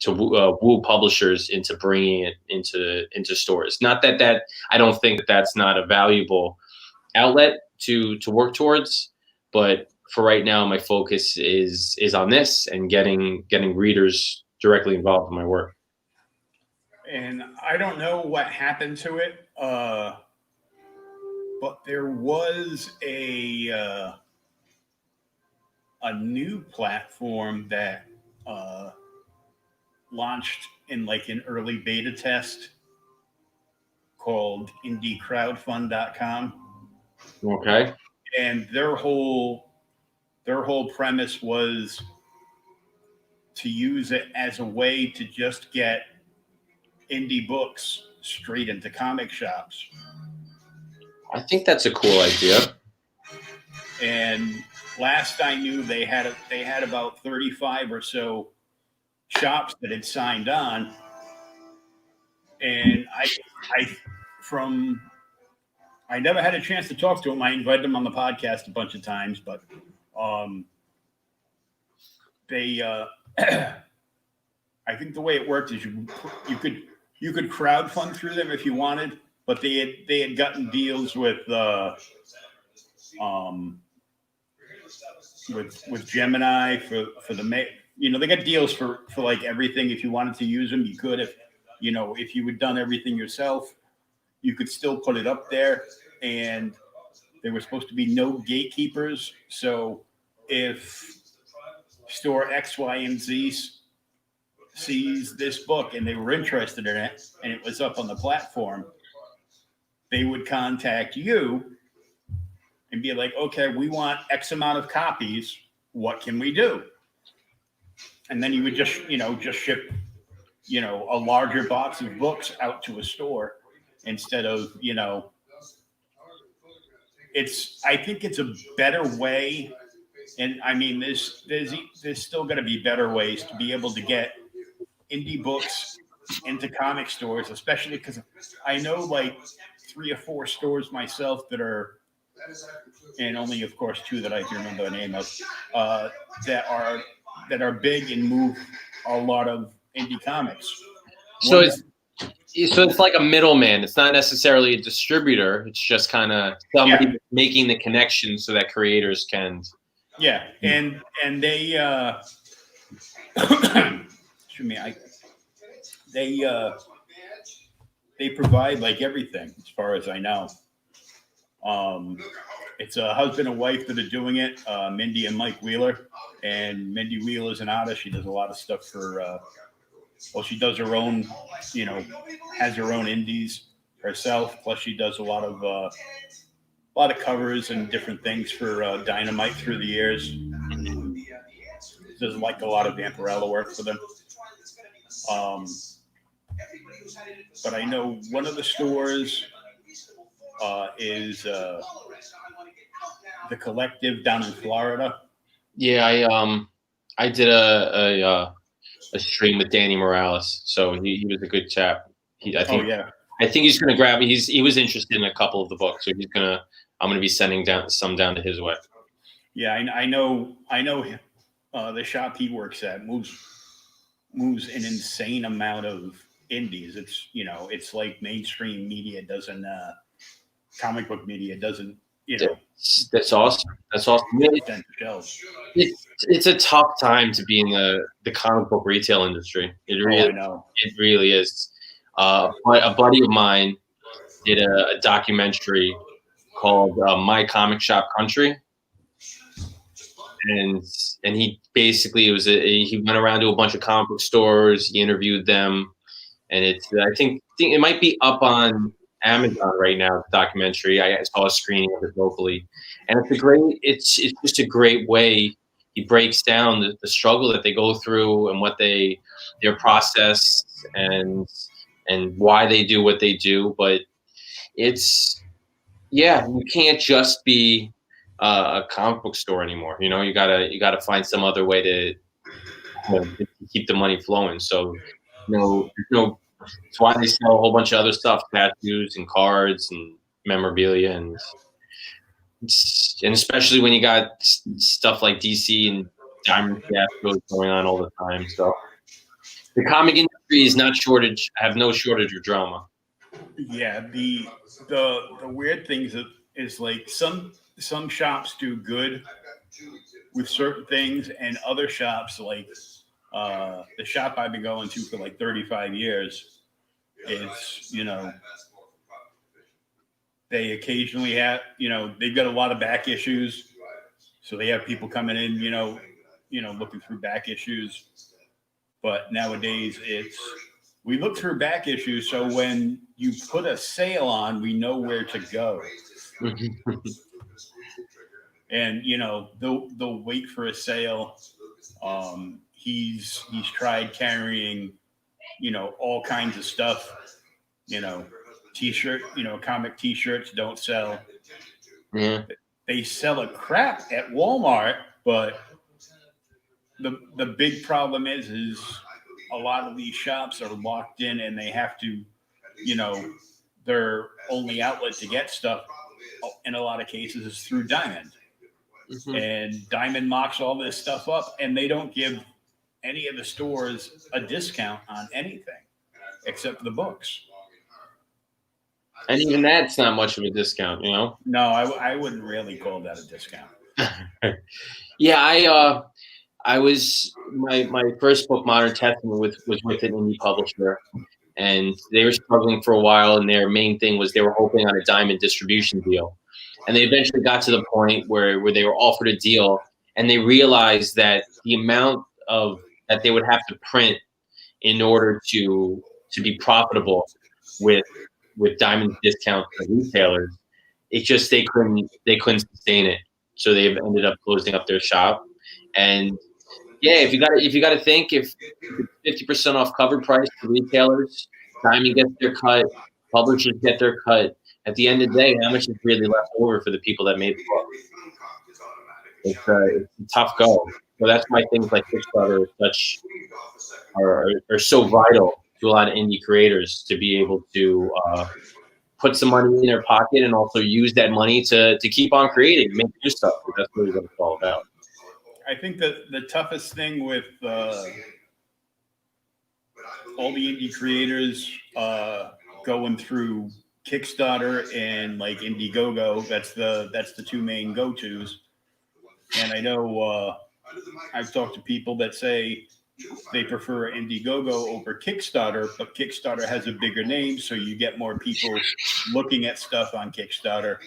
woo publishers into bringing it into stores. Not that I don't think that that's not a valuable outlet to work towards, but for right now, my focus is on this and getting readers directly involved in my work. and I don't know what happened to it, but there was a new platform that uh, launched in like an early beta test called indiecrowdfund.com, Okay. and their whole premise was to use it as a way to just get indie books straight into comic shops. I think that's a cool idea. And last I knew, they had about 35 or so shops that had signed on. And from I never had a chance to talk to him. I invited him on the podcast a bunch of times, but they I think the way it worked is you could crowdfund through them if you wanted, but they had gotten deals with Gemini for the they got deals for like everything. If you wanted to use them, you could. If you had done everything yourself, you could still put it up there. And there were supposed to be no gatekeepers. So if store X, Y, and Z sees this book and they were interested in it and it was up on the platform, they would contact you and be like, okay, we want X amount of copies. What can we do? And then you would just ship, a larger box of books out to a store instead of, I think it's a better way. And I mean, there's still going to be better ways to be able to get indie books into comic stores, especially because I know like 3 or 4 stores myself that are, and only of course 2 that I can remember the name of, that are big and move a lot of indie comics. So it's like a middleman. It's not necessarily a distributor. It's just kind of somebody making the connection so that creators can. Yeah, and they excuse me, they provide like everything as far as I know. It's a husband and wife that are doing it, Mindy and Mike Wheeler. And Mindy Wheeler's an artist. She does a lot of stuff for. She does her own, has her own indies herself. Plus, she does a lot of covers and different things for Dynamite through the years. Does like a lot of Vampirella work for them. But I know one of the stores is the Collective down in Florida. Yeah, I did a stream with Danny Morales, so he was a good chap. I think he's gonna grab. He was interested in a couple of the books, so I'm gonna be sending some down to his way. Yeah, I know. The shop he works at moves an insane amount of indies. It's like mainstream media doesn't, comic book media doesn't. That's awesome. That's awesome. It's a tough time to be in the comic book retail industry. It really is. A buddy of mine did a documentary called My Comic Shop Country. And he basically he went around to a bunch of comic book stores. He interviewed them, and I think it might be up on Amazon right now. The documentary, I saw a screening of it locally, and it's just a great way. He breaks down the struggle that they go through and what their process and why they do what they do. But you can't just be a comic book store anymore. You gotta find some other way to keep the money flowing. So, it's why they sell a whole bunch of other stuff, tattoos and cards and memorabilia, and especially when you got stuff like DC and Diamond Fiascos going on all the time. So the comic industry is have no shortage of drama. Yeah, the weird things is like some shops do good with certain things, and other shops like the shop I've been going to for like 35 years is they occasionally have they've got a lot of back issues, so they have people coming in looking through back issues. But nowadays we look through back issues, so when you put a sale on, we know where to go. And they'll wait for a sale. He's tried carrying all kinds of stuff t-shirt, comic t-shirts don't sell. Yeah. They sell a crap at Walmart, but the big problem is a lot of these shops are locked in and they have to, their only outlet to get stuff in a lot of cases is through Diamond. Mm-hmm. And Diamond mocks all this stuff up, and they don't give any of the stores a discount on anything except the books. And even that's not much of a discount, No, I wouldn't really call that a discount. Yeah, I was my first book, Modern Testament, was with an indie publisher, and they were struggling for a while. And their main thing was they were hoping on a Diamond distribution deal, and they eventually got to the point where they were offered a deal, and they realized that the amount of that they would have to print in order to be profitable with Diamond discounts for retailers, it just they couldn't sustain it. So they've ended up closing up their shop. And yeah, if you got to think if 50% off cover price to retailers, Diamond gets their cut, publishers get their cut. At the end of the day, how much is really left over for the people that made the book? It's a tough go. So that's why things like Kickstarter are so vital to a lot of indie creators to be able to put some money in their pocket and also use that money to keep on creating, make new stuff. That's really what it's all about. I think that the toughest thing with all the indie creators going through Kickstarter and like Indiegogo, that's the two main go-tos. And I know I've talked to people that say they prefer Indiegogo over Kickstarter, but Kickstarter has a bigger name, so you get more people looking at stuff on Kickstarter.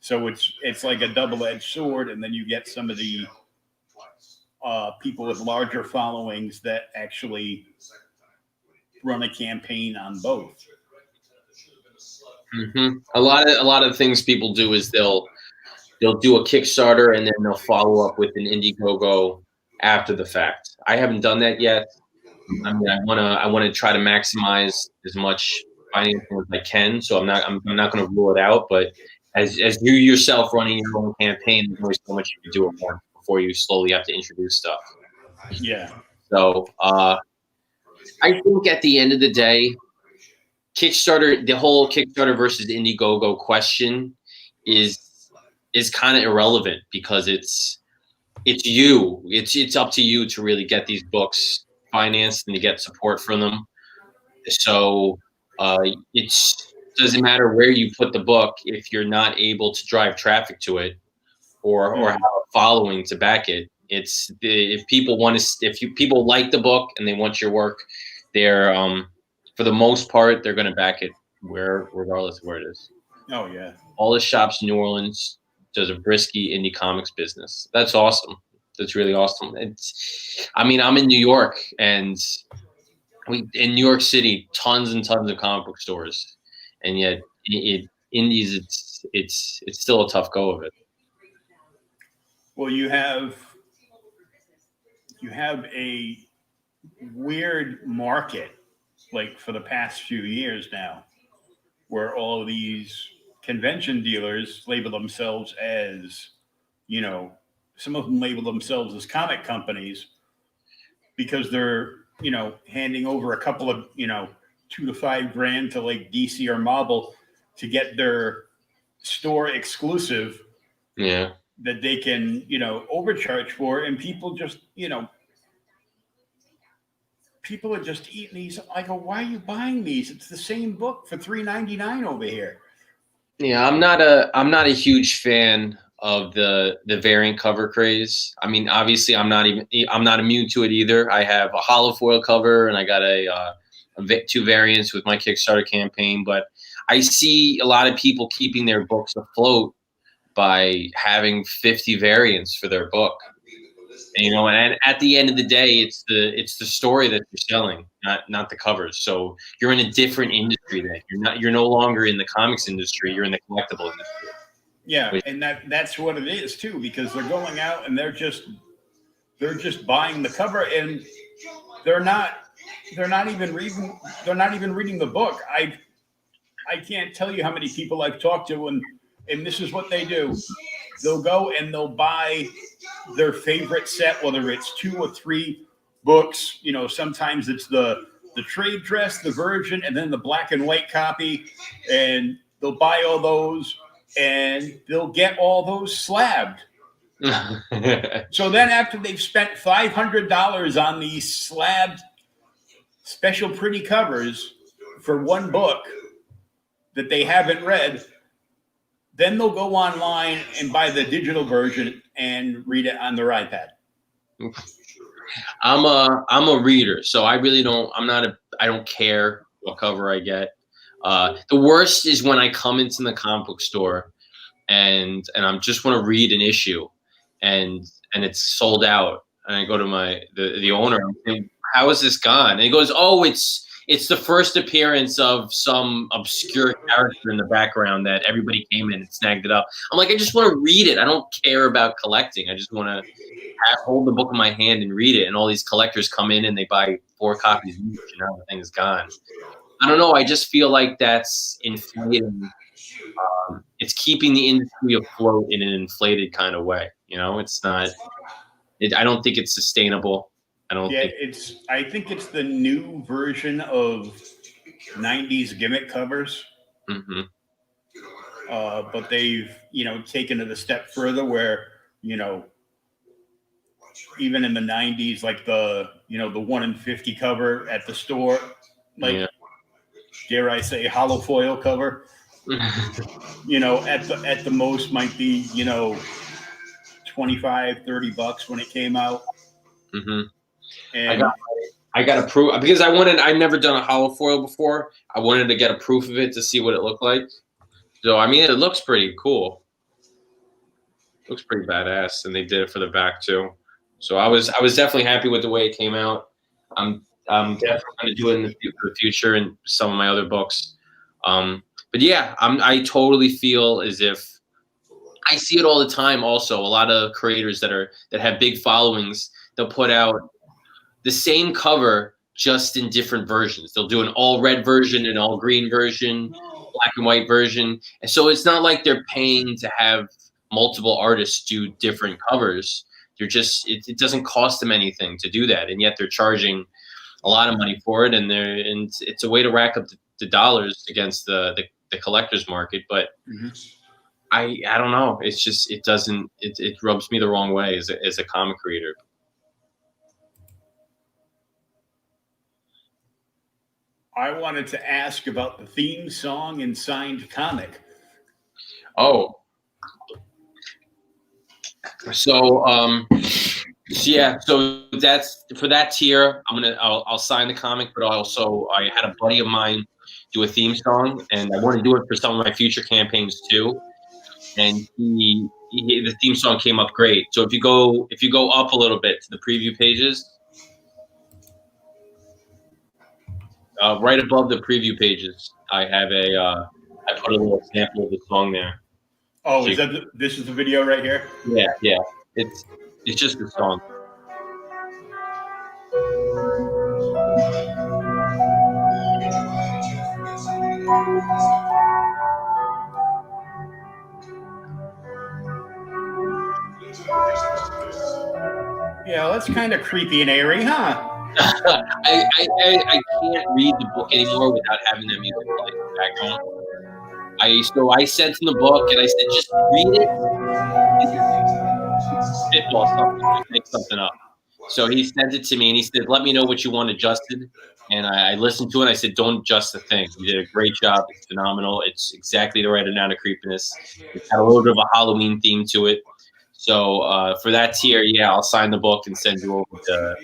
So it's like a double-edged sword, and then you get some of the people with larger followings that actually run a campaign on both. Mm-hmm. A lot of things people do is they'll do a Kickstarter and then they'll follow up with an Indiegogo after the fact. I haven't done that yet. I mean, I wanna try to maximize as much financing as I can. So I'm not going to rule it out. But as you yourself running your own campaign, there's always so much you can do at once before you slowly have to introduce stuff. Yeah. So I think at the end of the day, Kickstarter, the whole Kickstarter versus Indiegogo question is kind of irrelevant because it's up to you to really get these books financed and to get support from them. So it doesn't matter where you put the book if you're not able to drive traffic to it or have a following to back it. If people people like the book and they want your work, they're for the most part they're going to back it regardless of where it is. Oh yeah. All the shops in New Orleans does a brisky indie comics business. That's awesome. That's really awesome. I'm in New York, and in New York City, tons and tons of comic book stores, and yet indies, it's still a tough go of it. Well, you have a weird market, like for the past few years now, where all of these convention dealers label themselves as, some of them label themselves as comic companies because they're, handing over a couple of, $2,000 to $5,000 to like DC or Marvel to get their store exclusive. Yeah. That they can, overcharge for, and people just, people are just eating these. I go, why are you buying these? It's the same book for $3.99 over here. Yeah, I'm not a huge fan of the variant cover craze. I mean, obviously, I'm not immune to it either. I have a hollow foil cover, and I got two variants with my Kickstarter campaign. But I see a lot of people keeping their books afloat by having 50 variants for their book. And at the end of the day, it's the story that you're selling, not the covers. So you're in a different industry then. You're no longer in the comics industry, you're in the collectible industry. Yeah, and that's what it is too, because they're going out and they're just buying the cover, and they're not even reading the book. I can't tell you how many people I've talked to, and this is what they do. They'll go and they'll buy their favorite set, whether it's 2 or 3 books. You know, sometimes it's the trade dress, the version, and then the black and white copy, and they'll buy all those, and they'll get all those slabbed. So then after they've spent $500 on these slabbed special pretty covers for one book that they haven't read, then they'll go online and buy the digital version and read it on their iPad. I'm a reader, so I really don't. I don't care what cover I get. The worst is when I come into the comic book store and I just want to read an issue, and it's sold out, and I go to the owner and, how is this gone? And he goes, oh, it's the first appearance of some obscure character in the background that everybody came in and snagged it up. I'm like, I just want to read it. I don't care about collecting. I just want to hold the book in my hand and read it. And all these collectors come in and they buy 4 copies each, and now the thing is gone. I don't know. I just feel like that's inflating. It's keeping the industry afloat in an inflated kind of way. You know, it's not. I don't think it's sustainable. I think it's the new version of 90s gimmick covers. Mm-hmm. But they've, taken it a step further where, even in the 90s, like the 1 in 50 cover at the store, like, dare I say, hollow foil cover, at the most might be, $25, $30 when it came out. Mm-hmm. And I got a proof because I've never done a hollow foil before. I wanted to get a proof of it to see what it looked like. So, I mean, it looks pretty cool. Looks pretty badass. And they did it for the back too. So I was definitely happy with the way it came out. I'm definitely going to do it in the future in some of my other books. But yeah, I totally feel as if I see it all the time. Also, a lot of creators that have big followings, they'll put out the same cover just in different versions. They'll do an all red version, an all green version, black and white version. And so it's not like they're paying to have multiple artists do different covers. They're just, it doesn't cost them anything to do that. And yet they're charging a lot of money for it. And it's a way to rack up the dollars against the collector's market. But I don't know. It's just, it rubs me the wrong way as a comic creator. I wanted to ask about the theme song and signed comic. Oh. So yeah, so that's for that tier. I'll sign the comic, but also I had a buddy of mine do a theme song, and I want to do it for some of my future campaigns too. And the theme song came up great. So if you go up a little bit to the preview pages. Right above the preview pages, I have I put a little sample of the song there. Oh, so this is the video right here? Yeah. It's just the song. Yeah, that's kind of creepy and airy, huh? I can't read the book anymore without having that music playing in the background. So I sent him the book and I said, just read it. Spitball something, make something up. So he sent it to me and he said, let me know what you want adjusted. And I listened to it. I said, don't adjust the thing. You did a great job. It's phenomenal. It's exactly the right amount of creepiness. It's got a little bit of a Halloween theme to it. So for that tier, yeah, I'll sign the book and send you over the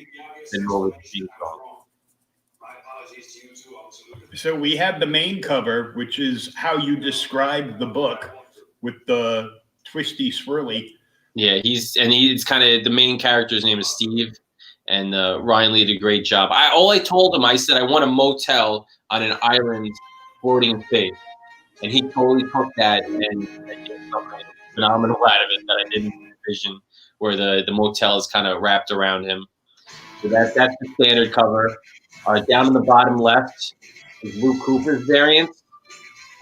theme song. So we have the main cover, which is how you describe the book with the twisty swirly. Yeah, he's kind of the main character's name is Steve, and Ryan Lee did a great job. I told him, I said, I want a motel on an island floating in space, and he totally took that and did something phenomenal out of it that I didn't envision, where the motel is kind of wrapped around him. So that's the standard cover. Down in the bottom left is Luke Cooper's variant,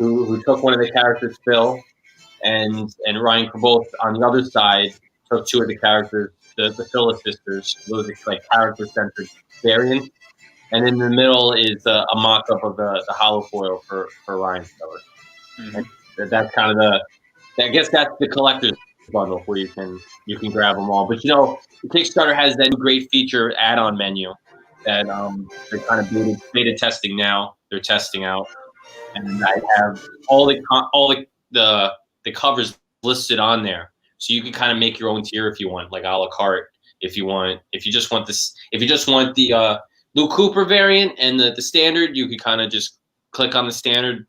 who took one of the characters, Phil, and Ryan Caboth on the other side took two of the characters, the Phyllis sisters. Those are like character-centered variants. And in the middle is a mock-up of the hollow foil for Ryan Feller. Mm-hmm. That's kind of I guess that's the collector's bundle where you can grab them all. But the Kickstarter has that great feature add-on menu that they're kind of beta testing now. They're testing out, and I have all the covers listed on there, so you can kind of make your own tier if you want, like a la carte. If you just want the Lou Cooper variant and the standard, you can kind of just click on the standard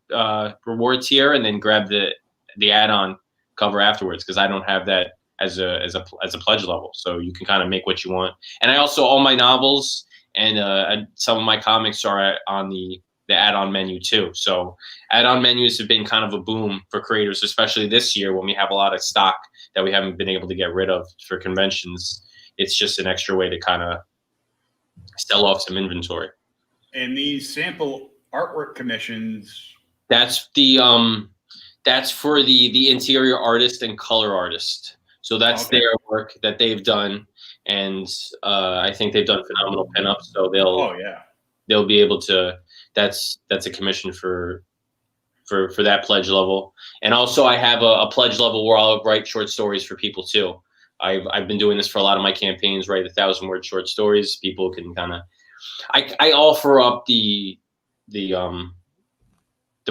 reward tier and then grab the add-on cover afterwards, because I don't have that as a pledge level. So you can kind of make what you want. And I also, all my novels and some of my comics are on the add-on menu too. So add-on menus have been kind of a boom for creators, especially this year when we have a lot of stock that we haven't been able to get rid of for conventions. It's just an extra way to kind of sell off some inventory. And these sample artwork commissions, that's for the interior artist and color artist. So that's their work that they've done, and I think they've done phenomenal pinups. So they'll be able to. That's a commission for that pledge level. And also I have a pledge level where I'll write short stories for people too. I've been doing this for a lot of my campaigns, write 1,000-word short stories. People can kind of, I offer up the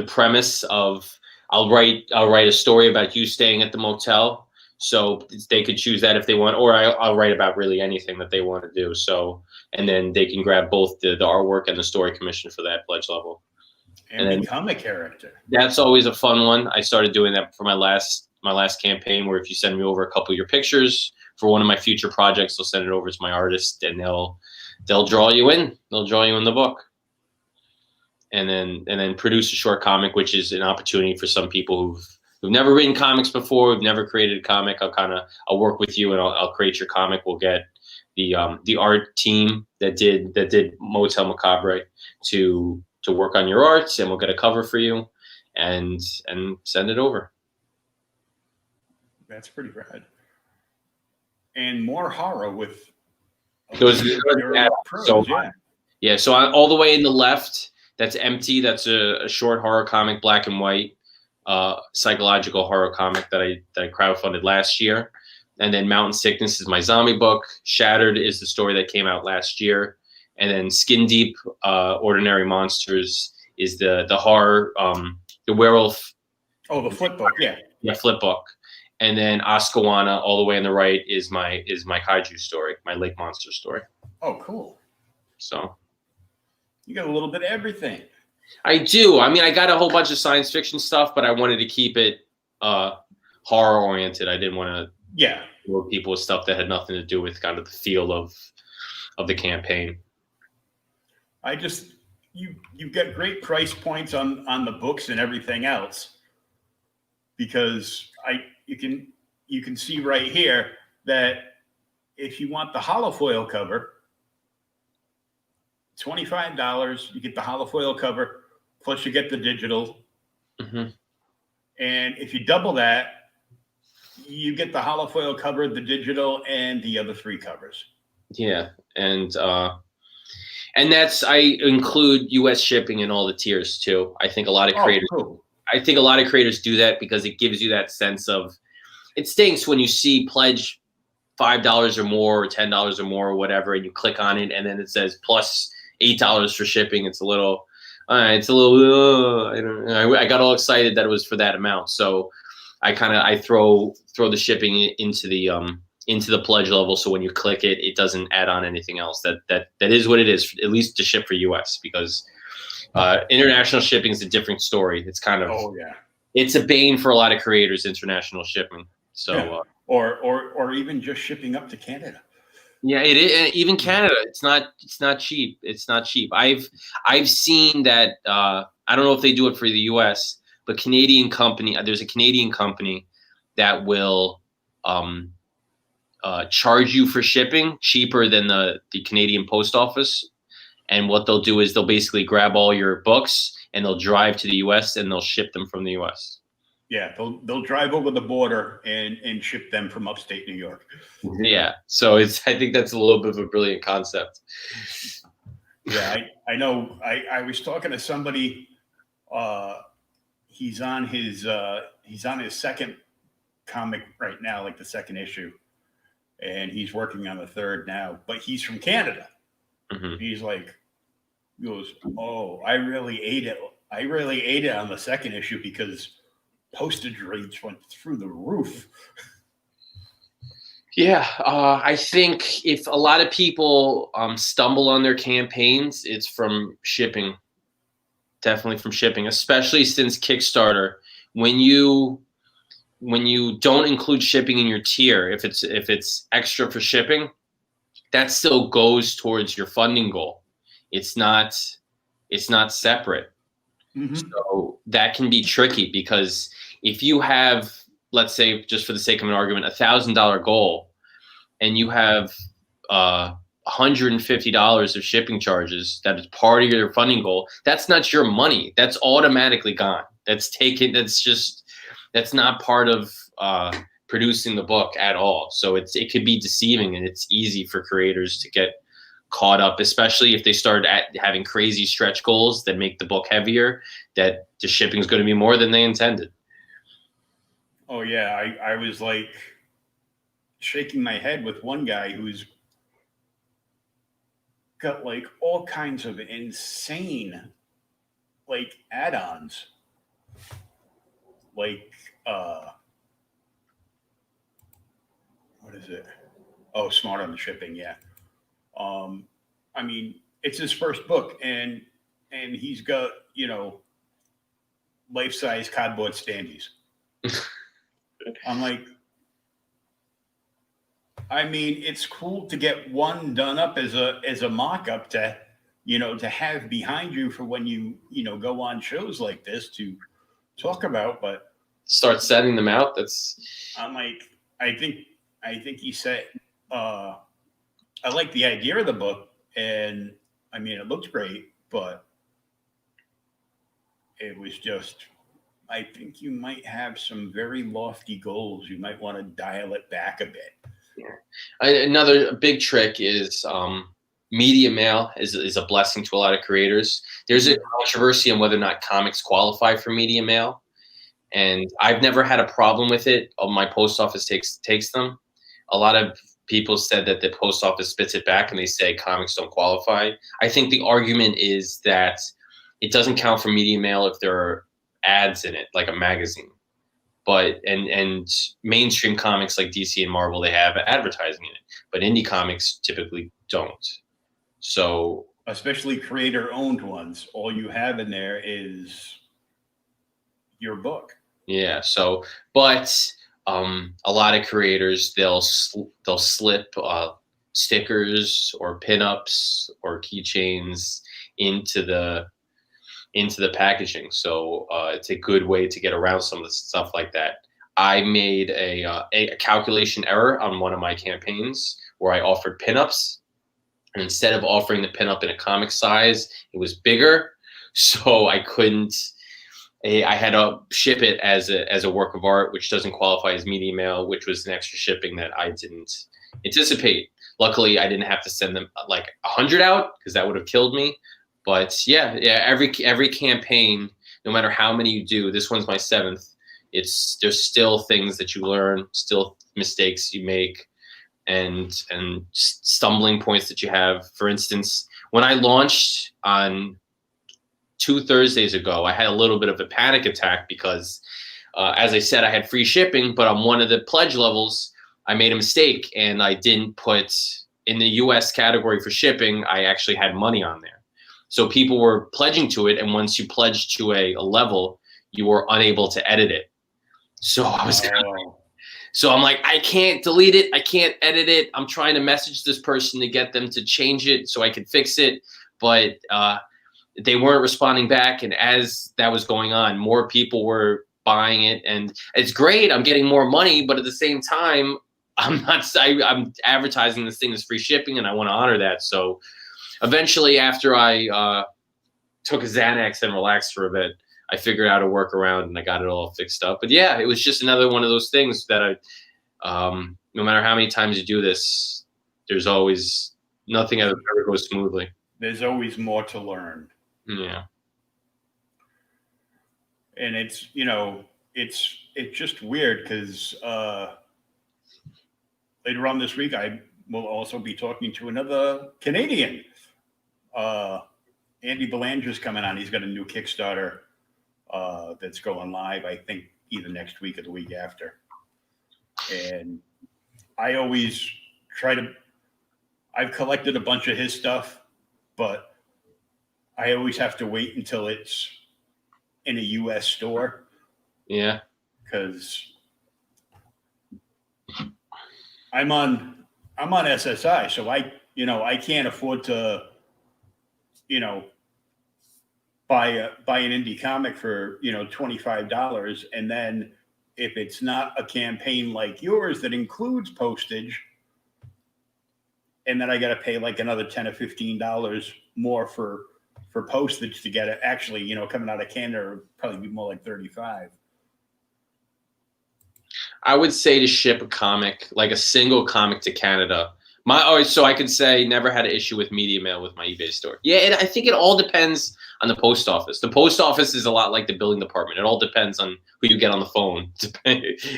premise of I'll write a story about you staying at the motel, so they could choose that if they want, or I'll write about really anything that they want to do. So, and then they can grab both the artwork and the story commission for that pledge level. And then become a character. That's always a fun one. I started doing that for my last campaign, where if you send me over a couple of your pictures for one of my future projects, they'll send it over to my artist, and they'll draw you in. They'll draw you in the book, and then produce a short comic, which is an opportunity for some people who've never written comics before, who've never created a comic. I'll work with you, and I'll create your comic. We'll get the art team that did Motel Macabre to work on your arts, and we'll get a cover for you and send it over. That's pretty rad. And more horror with prose, so yeah. So all the way in the left, that's Empty. That's a short horror comic, black and white, psychological horror comic that I crowdfunded last year. And then Mountain Sickness is my zombie book. Shattered is the story that came out last year. And then Skin Deep, Ordinary Monsters is the horror, the werewolf. Oh, the flip book, yeah. Yeah, flip book. And then Ascawana, all the way on the right, is my kaiju story, my lake monster story. Oh, cool. So you got a little bit of everything. I do. I mean, I got a whole bunch of science fiction stuff, but I wanted to keep it horror oriented. I didn't want to lure people with stuff that had nothing to do with kind of the feel of the campaign. You've got great price points on the books and everything else, because you can see right here that if you want the holofoil cover, $25, you get the holofoil cover, plus you get the digital. Mm-hmm. And if you double that, you get the holofoil cover, the digital, and the other 3 covers. Yeah, and that's, I include U.S. shipping in all the tiers too. I think a lot of creators. Oh, cool. I think a lot of creators do that because it gives you that sense of. It stinks when you see pledge $5 or more, or $10 or more, or whatever, and you click on it, and then it says plus $8 for shipping. It's a little. I don't know. I got all excited that it was for that amount, so I throw the shipping into the pledge level, so when you click it, it doesn't add on anything else. That is what it is, at least to ship for US, because international shipping is a different story. It's kind of it's a bane for a lot of creators, international shipping. So or even just shipping up to Canada. Yeah, it is. Even Canada, it's not cheap. It's not cheap. I've seen that. I don't know if they do it for the US, but Canadian company. There's a Canadian company that will charge you for shipping cheaper than the Canadian post office, And what they'll do is they'll basically grab all your books and they'll drive to the US and they'll ship them from the US. Yeah, they'll drive over the border and ship them from upstate New York. Yeah. So I think that's a little bit of a brilliant concept. Yeah, I know. I was talking to somebody. He's on his second comic right now, like the second issue, and he's working on the third now. But he's from Canada. Mm-hmm. He goes, "Oh, I really ate it. I really ate it on the second issue because postage rates went through the roof." Yeah, I think if a lot of people stumble on their campaigns, it's from shipping. Definitely from shipping, especially since Kickstarter. When you don't include shipping in your tier, if it's extra for shipping, that still goes towards your funding goal. It's not separate. Mm-hmm. So that can be tricky because if you have, let's say, just for the sake of an argument, $1,000 goal, and you have $150 of shipping charges that is part of your funding goal, that's not your money. That's automatically gone. That's taken. That's not part of producing the book at all. So it could be deceiving, and it's easy for creators to get caught up, especially if they start having crazy stretch goals that make the book heavier, that the shipping is going to be more than they intended. Oh yeah, I was like shaking my head with one guy who's got like all kinds of insane like add-ons, like what is it? Oh, Smart on the Shipping. Yeah. I mean, it's his first book, and he's got, life-size cardboard standees. I'm like, I mean, it's cool to get one done up as a mock-up to have behind you for when you go on shows like this to talk about, but start sending them out. I'm like, I think he said, I like the idea of the book, and I mean, it looks great, but it was just, I think you might have some very lofty goals. You might want to dial it back a bit. Yeah. Another big trick is media mail is a blessing to a lot of creators. There's a controversy on whether or not comics qualify for media mail, and I've never had a problem with it. My post office takes them. A lot of people said that the post office spits it back and they say comics don't qualify. I think the argument is that it doesn't count for media mail if there are ads in it, like a magazine. But and mainstream comics like DC and Marvel, they have advertising in it, but indie comics typically don't. So especially creator-owned ones, all you have in there is your book. Yeah. So, but a lot of creators, they'll slip stickers or pinups or keychains into the packaging. So it's a good way to get around some of the stuff like that. I made a calculation error on one of my campaigns where I offered pinups, and instead of offering the pinup in a comic size, it was bigger. So I couldn't. I had to ship it as a work of art, which doesn't qualify as media mail, which was an extra shipping that I didn't anticipate. Luckily, I didn't have to send them like 100 out because that would have killed me. But yeah, every campaign, no matter how many you do, this one's my 7th. There's still things that you learn, still mistakes you make, and stumbling points that you have. For instance, when I launched on 2 Thursdays ago, I had a little bit of a panic attack because, as I said, I had free shipping, but on one of the pledge levels, I made a mistake and I didn't put in the US category for shipping. I actually had money on there. So people were pledging to it, and once you pledge to a level, you were unable to edit it. So I was so I'm like, I can't delete it. I can't edit it. I'm trying to message this person to get them to change it so I could fix it. But they weren't responding back. And as that was going on, more people were buying it. And it's great. I'm getting more money. But at the same time, I'm advertising this thing as free shipping, and I want to honor that. So eventually, after I took a Xanax and relaxed for a bit, I figured out a workaround and I got it all fixed up. But yeah, it was just another one of those things that no matter how many times you do this, there's always nothing ever goes smoothly. There's always more to learn. Yeah. And it's, it's just weird because later on this week, I will also be talking to another Canadian. Andy Belanger's coming on. He's got a new Kickstarter that's going live, I think, either next week or the week after. And I always I've collected a bunch of his stuff, but I always have to wait until it's in a U.S. store. Yeah. Because I'm on SSI, so I can't afford to, buy an indie comic for, $25. And then if it's not a campaign like yours that includes postage, and then I got to pay like another $10 or $15 more for postage to get it. Actually, coming out of Canada, it'd probably be more like $35. I would say to ship a comic, like a single comic to Canada. So I could say never had an issue with media mail with my eBay store. Yeah, I think it all depends on the post office. The post office is a lot like the billing department. It all depends on who you get on the phone.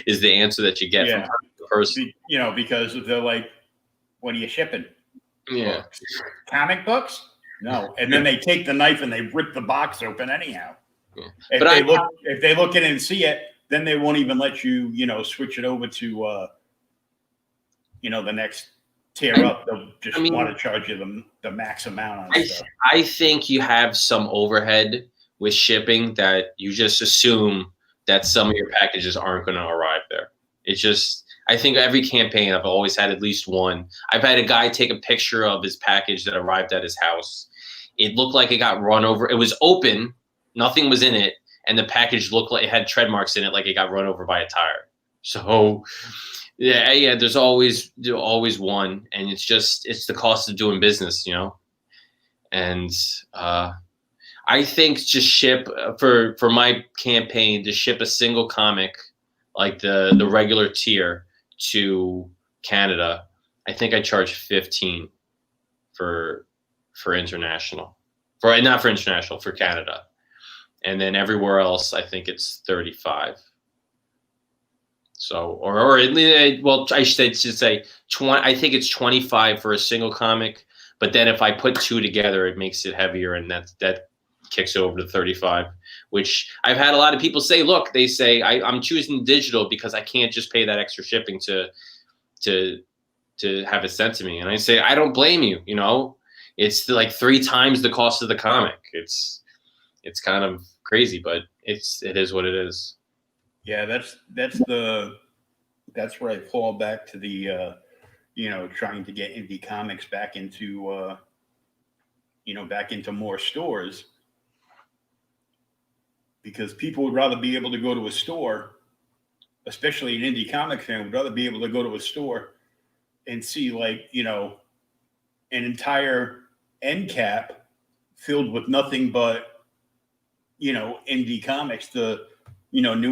Is the answer that you get from the person. Because they're like, "What are you shipping? Yeah, books? Comic books? No." And then they take the knife and they rip the box open anyhow. Yeah. If they look in and see it, then they won't even let you, switch it over to, the next tier up. They'll just want to charge you the max amount on stuff. I think you have some overhead with shipping that you just assume that some of your packages aren't going to arrive there. It's just, I think every campaign I've always had at least one. I've had a guy take a picture of his package that arrived at his house. It looked like it got run over. It was open. Nothing was in it. And the package looked like it had tread marks in it, like it got run over by a tire. So yeah, there's always one, and it's the cost of doing business, And I think just ship for my campaign to ship a single comic, like the regular tier, to Canada. I think I charge 15 for international, not for international, for Canada. And then everywhere else, I think it's 35. So, I should say 20. I think it's 25 for a single comic. But then if I put two together, it makes it heavier, and that kicks it over to 35. Which I've had a lot of people say. Look, they say I'm choosing digital because I can't just pay that extra shipping to have it sent to me. And I say I don't blame you. It's like 3 times the cost of the comic. It's kind of crazy, but it is what it is. Yeah, that's where I fall back to the trying to get indie comics back into more stores, because people would rather be able to go to a store, especially an indie comic fan would rather be able to go to a store and see an entire end cap filled with nothing but indie comics, new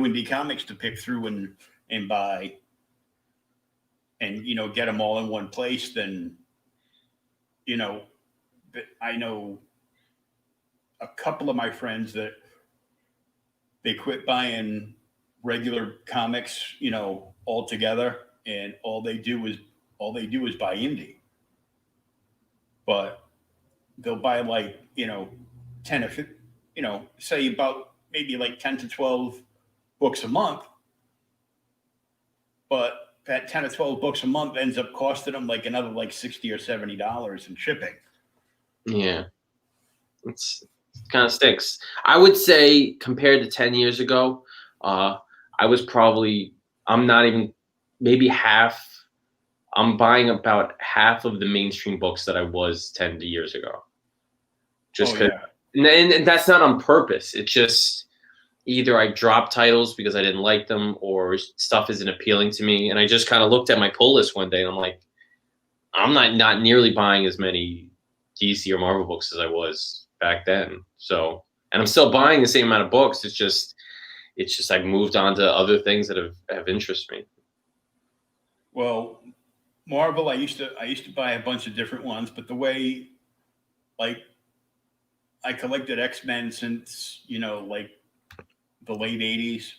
indie comics to pick through and buy, and get them all in one place. Then I know a couple of my friends that they quit buying regular comics altogether, and all they do is buy indie. But they'll buy 10 or 15, say about maybe 10 to 12 books a month, but that 10 or 12 books a month ends up costing them another $60 or $70 in shipping. Yeah, it kind of stinks. I would say compared to 10 years ago, I'm not even maybe half. I'm buying about half of the mainstream books that I was 10 years ago. Just because. And that's not on purpose. It's just either I drop titles because I didn't like them, or stuff isn't appealing to me. And I just kind of looked at my pull list one day and I'm like, I'm not nearly buying as many DC or Marvel books as I was back then. So, and I'm still buying the same amount of books. It's just I've moved on to other things that have interested me. Well, Marvel, I used to buy a bunch of different ones, but the way, like, I collected X-Men since, like the late 80s.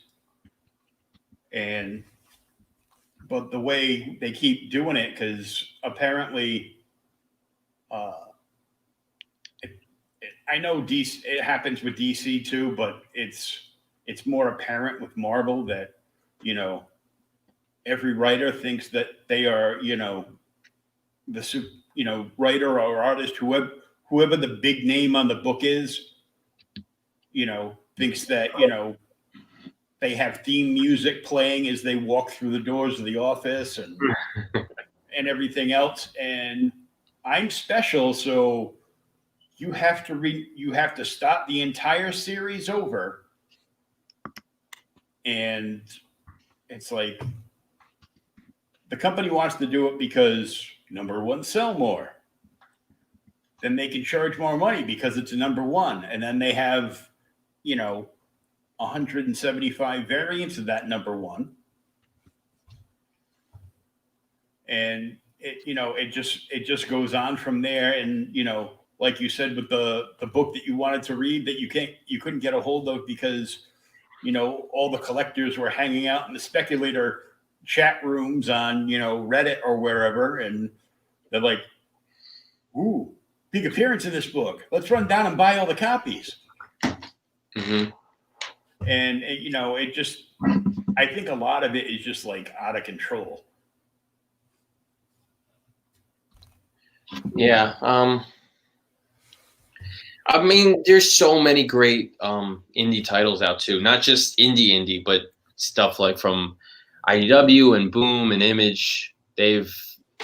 But the way they keep doing it, because apparently, I know DC, it happens with DC too, but it's more apparent with Marvel that, every writer thinks that they are, the writer or artist, whoever the big name on the book is, thinks that, they have theme music playing as they walk through the doors of the office and everything else. And I'm special, so you have to start the entire series over. And it's like, the company wants to do it because, number one, sell more. Then they can charge more money because it's a number one. And then they have, 175 variants of that number one. And it just goes on from there. And, like you said, with the book that you wanted to read that you couldn't get a hold of because, all the collectors were hanging out in the speculator chat rooms on, Reddit or wherever. And they're like, ooh, big appearance in this book. Let's run down and buy all the copies. Mm-hmm. And, I think a lot of it is just like out of control. Yeah. I mean, there's so many great indie titles out too. Not just indie, but stuff like from IDW and Boom and Image. They've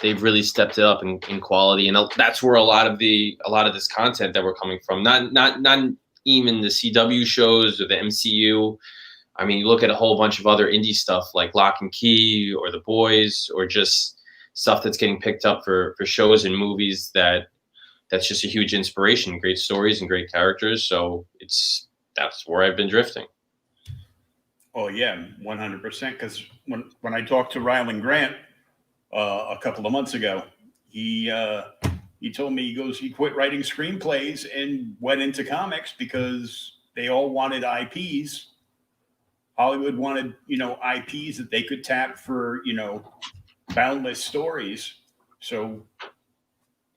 really stepped it up in quality, and that's where a lot of this content that we're coming from. Not even the CW shows or the MCU. I mean, you look at a whole bunch of other indie stuff like Lock and Key or The Boys, or just stuff that's getting picked up for shows and movies that's just a huge inspiration. Great stories and great characters. So that's where I've been drifting. Oh yeah, 100%. Because when I talked to Ryland Grant a couple of months ago, he told me, he quit writing screenplays and went into comics because they all wanted IPs. Hollywood wanted, IPs that they could tap for, boundless stories. So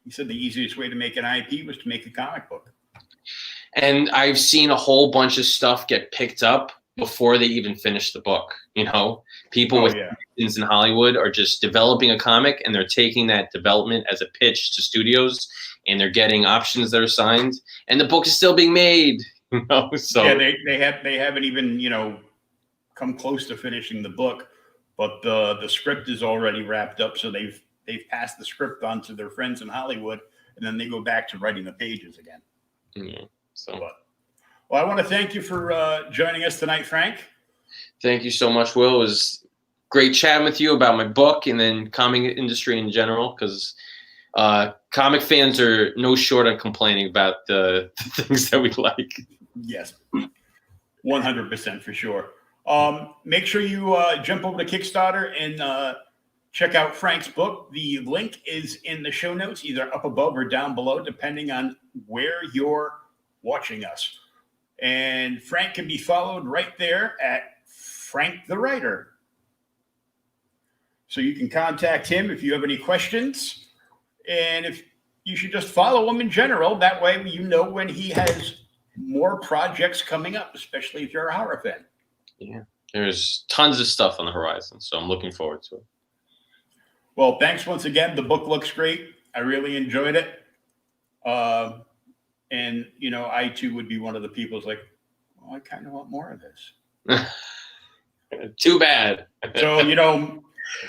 he said the easiest way to make an IP was to make a comic book. And I've seen a whole bunch of stuff get picked up before they even finish the book. People with connections in Hollywood are just developing a comic, and they're taking that development as a pitch to studios, and they're getting options that are signed, and the book is still being made. So yeah, they haven't even come close to finishing the book, but the script is already wrapped up. So they've passed the script on to their friends in Hollywood, and then they go back to writing the pages again. Yeah. Well, I want to thank you for joining us tonight, Frank. Thank you so much, Will. It was great chatting with you about my book and then comic industry in general, because comic fans are no short on complaining about the things that we like. Yes, 100% for sure. Make sure you jump over to Kickstarter and check out Frank's book. The link is in the show notes, either up above or down below, depending on where you're watching us. And Frank can be followed right there at Frank the Writer. So you can contact him if you have any questions. And if you should just follow him in general. That way you know when he has more projects coming up, especially if you're a horror fan. Yeah, there's tons of stuff on the horizon, so I'm looking forward to it. Well, thanks once again. The book looks great. I really enjoyed it. And, I too would be one of the people who's like, I kind of want more of this. Too bad. So,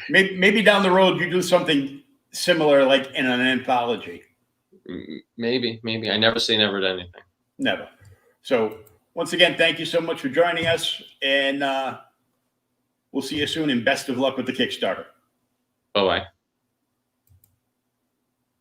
maybe down the road you do something similar, like in an anthology. Maybe. I never say never to anything. Never. So once again, thank you so much for joining us, and we'll see you soon, and best of luck with the Kickstarter. Bye-bye.